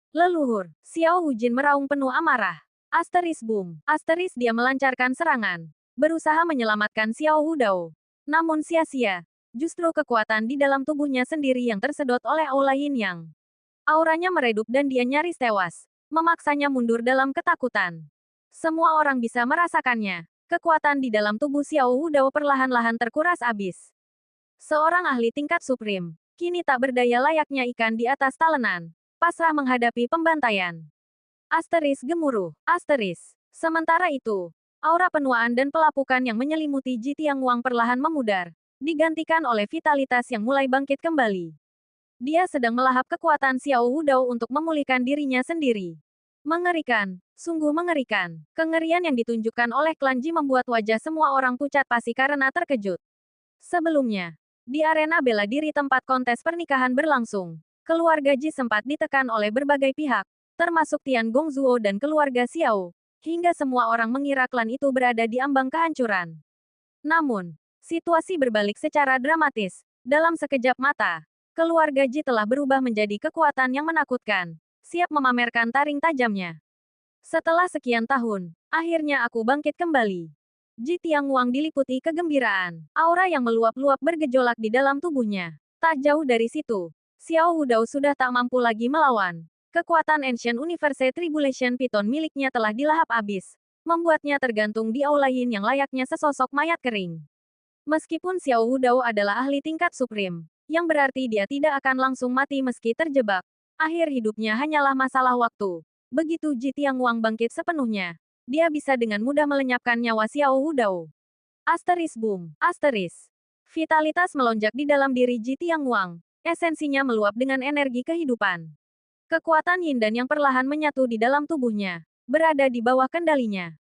Leluhur, Xiao Wujin meraung penuh amarah. Asteris boom. Asteris dia melancarkan serangan. Berusaha menyelamatkan Xiao Wudao. Namun sia-sia. Justru kekuatan di dalam tubuhnya sendiri yang tersedot oleh aula Yin Yang. Auranya meredup dan dia nyaris tewas. Memaksanya mundur dalam ketakutan. Semua orang bisa merasakannya. Kekuatan di dalam tubuh Xiao Wudao perlahan-lahan terkuras habis. Seorang ahli tingkat suprim, kini tak berdaya layaknya ikan di atas talenan. Pasrah menghadapi pembantaian. Asteris gemuruh. Asteris. Sementara itu, aura penuaan dan pelapukan yang menyelimuti Ji Tianguang perlahan memudar, digantikan oleh vitalitas yang mulai bangkit kembali. Dia sedang melahap kekuatan Xiao Wudao untuk memulihkan dirinya sendiri. Mengerikan, sungguh mengerikan. Kengerian yang ditunjukkan oleh klan Ji membuat wajah semua orang pucat pasi karena terkejut. Sebelumnya, di arena bela diri tempat kontes pernikahan berlangsung, keluarga Ji sempat ditekan oleh berbagai pihak, termasuk Tian Gongzuo dan keluarga Xiao, hingga semua orang mengira klan itu berada di ambang kehancuran. Namun, situasi berbalik secara dramatis. Dalam sekejap mata, keluarga Ji telah berubah menjadi kekuatan yang menakutkan, siap memamerkan taring tajamnya. Setelah sekian tahun, akhirnya aku bangkit kembali. Ji Tianguang diliputi kegembiraan. Aura yang meluap-luap bergejolak di dalam tubuhnya. Tak jauh dari situ, Xiao Wudao sudah tak mampu lagi melawan. Kekuatan Ancient Universe Tribulation Python miliknya telah dilahap habis, membuatnya tergantung di aula Yin yang layaknya sesosok mayat kering. Meskipun Xiao Wudao adalah ahli tingkat suprim, yang berarti dia tidak akan langsung mati meski terjebak. Akhir hidupnya hanyalah masalah waktu. Begitu Ji Tianguang bangkit sepenuhnya, dia bisa dengan mudah melenyapkan nyawa Xiao Wudao. Asteris boom. Asteris. Vitalitas melonjak di dalam diri Ji Tianguang. Esensinya meluap dengan energi kehidupan. Kekuatan Yin dan yang perlahan menyatu di dalam tubuhnya, berada di bawah kendalinya.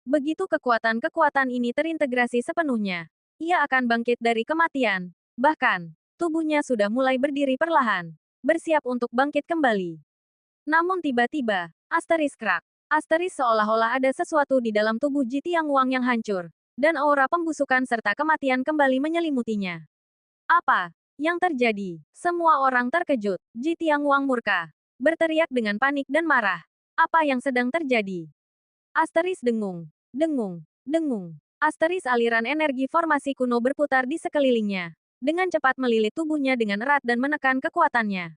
Begitu kekuatan-kekuatan ini terintegrasi sepenuhnya, ia akan bangkit dari kematian. Bahkan, tubuhnya sudah mulai berdiri perlahan, bersiap untuk bangkit kembali. Namun tiba-tiba, Asteris krak. Asteris seolah-olah ada sesuatu di dalam tubuh Ji Tianguang yang hancur, dan aura pembusukan serta kematian kembali menyelimutinya. Apa yang terjadi? Semua orang terkejut. Ji Tianguang murka, berteriak dengan panik dan marah. Apa yang sedang terjadi? Asteris dengung, dengung, dengung. Asteris aliran energi formasi kuno berputar di sekelilingnya, dengan cepat melilit tubuhnya dengan erat dan menekan kekuatannya.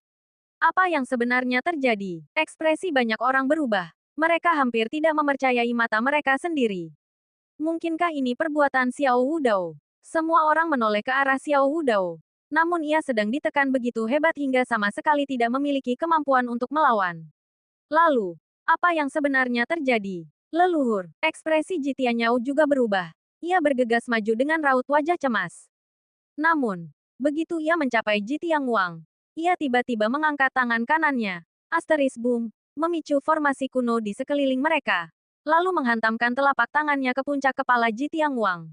Apa yang sebenarnya terjadi? Ekspresi banyak orang berubah. Mereka hampir tidak mempercayai mata mereka sendiri. Mungkinkah ini perbuatan Xiao Wudao? Semua orang menoleh ke arah Xiao Wudao. Namun ia sedang ditekan begitu hebat hingga sama sekali tidak memiliki kemampuan untuk melawan. Lalu, apa yang sebenarnya terjadi? Leluhur, ekspresi Ji Tianyao juga berubah. Ia bergegas maju dengan raut wajah cemas. Namun, begitu ia mencapai Ji Tianguang, Ia tiba-tiba mengangkat tangan kanannya. Asteris boom, memicu formasi kuno di sekeliling mereka. Lalu menghantamkan telapak tangannya ke puncak kepala Ji Tianguang.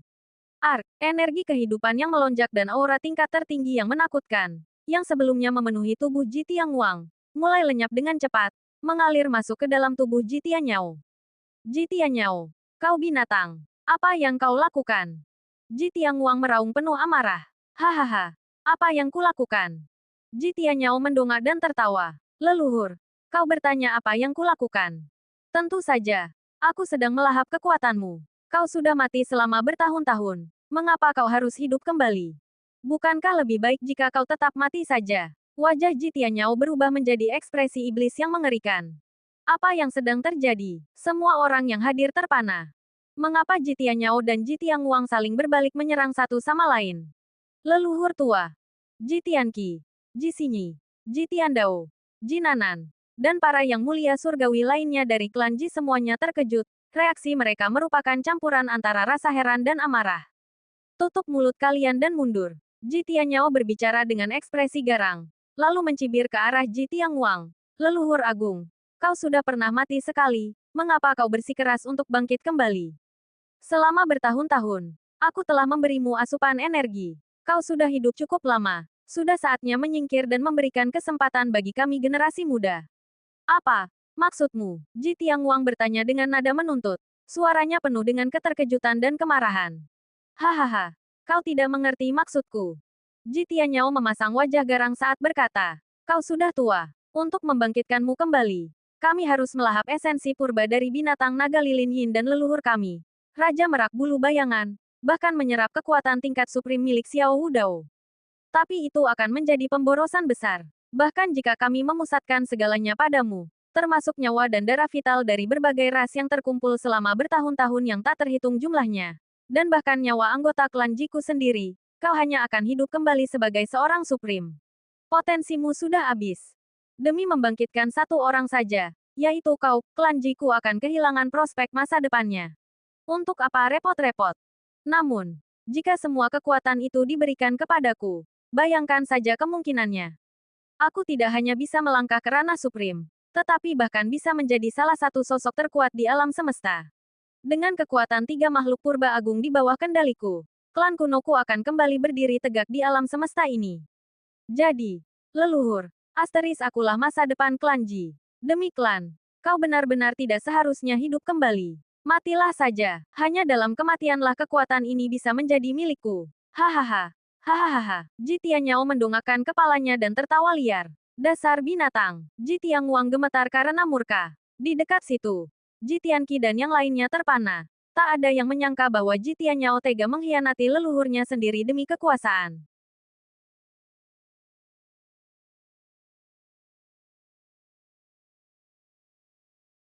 Ark, energi kehidupan yang melonjak dan aura tingkat tertinggi yang menakutkan, yang sebelumnya memenuhi tubuh Ji Tianguang, mulai lenyap dengan cepat, mengalir masuk ke dalam tubuh Ji Tianyao. Ji Tianyao, kau binatang. Apa yang kau lakukan? Ji Tianguang meraung penuh amarah. Hahaha, apa yang kulakukan? Ji Tianyao mendongak dan tertawa. Leluhur, kau bertanya apa yang kulakukan? Tentu saja, aku sedang melahap kekuatanmu. Kau sudah mati selama bertahun-tahun. Mengapa kau harus hidup kembali? Bukankah lebih baik jika kau tetap mati saja? Wajah Ji Tianyao berubah menjadi ekspresi iblis yang mengerikan. Apa yang sedang terjadi? Semua orang yang hadir terpana. Mengapa Ji Tianyao dan Ji Tianguang saling berbalik menyerang satu sama lain? Leluhur tua. Ji Tianqi, Ji Xinyi, Ji Tiandao, Ji Nanan, dan para yang mulia surgawi lainnya dari klan Ji semuanya terkejut. Reaksi mereka merupakan campuran antara rasa heran dan amarah. Tutup mulut kalian dan mundur. Ji Tianyao berbicara dengan ekspresi garang, lalu mencibir ke arah Ji Tianguang. Leluhur agung, kau sudah pernah mati sekali, mengapa kau bersikeras untuk bangkit kembali? Selama bertahun-tahun, aku telah memberimu asupan energi. Kau sudah hidup cukup lama, sudah saatnya menyingkir dan memberikan kesempatan bagi kami generasi muda. Apa maksudmu? Ji Tianguang bertanya dengan nada menuntut. Suaranya penuh dengan keterkejutan dan kemarahan. Hahaha, kau tidak mengerti maksudku. Ji Tianyao memasang wajah garang saat berkata, kau sudah tua. Untuk membangkitkanmu kembali, kami harus melahap esensi purba dari binatang naga lilin yin dan leluhur kami. Raja Merak Bulu Bayangan, bahkan menyerap kekuatan tingkat suprim milik Xiao Wudao. Tapi itu akan menjadi pemborosan besar. Bahkan jika kami memusatkan segalanya padamu, termasuk nyawa dan darah vital dari berbagai ras yang terkumpul selama bertahun-tahun yang tak terhitung jumlahnya, dan bahkan nyawa anggota klan Jiku sendiri, kau hanya akan hidup kembali sebagai seorang suprim. Potensimu sudah habis. Demi membangkitkan satu orang saja, yaitu kau, klan Jiku akan kehilangan prospek masa depannya. Untuk apa repot-repot? Namun, jika semua kekuatan itu diberikan kepadaku, bayangkan saja kemungkinannya. Aku tidak hanya bisa melangkah ke ranah suprim, tetapi bahkan bisa menjadi salah satu sosok terkuat di alam semesta. Dengan kekuatan tiga makhluk purba agung di bawah kendaliku, klan kunoku akan kembali berdiri tegak di alam semesta ini. Jadi, leluhur, asteris akulah masa depan klan Ji. Demi klan, kau benar-benar tidak seharusnya hidup kembali. Matilah saja, hanya dalam kematianlah kekuatan ini bisa menjadi milikku. Hahaha. Hahaha, Ji Tianyao mendongakkan kepalanya dan tertawa liar. Dasar binatang, Ji Tianguang gemetar karena murka. Di dekat situ, Ji Tianqi dan yang lainnya terpana. Tak ada yang menyangka bahwa Ji Tianyao tega mengkhianati leluhurnya sendiri demi kekuasaan.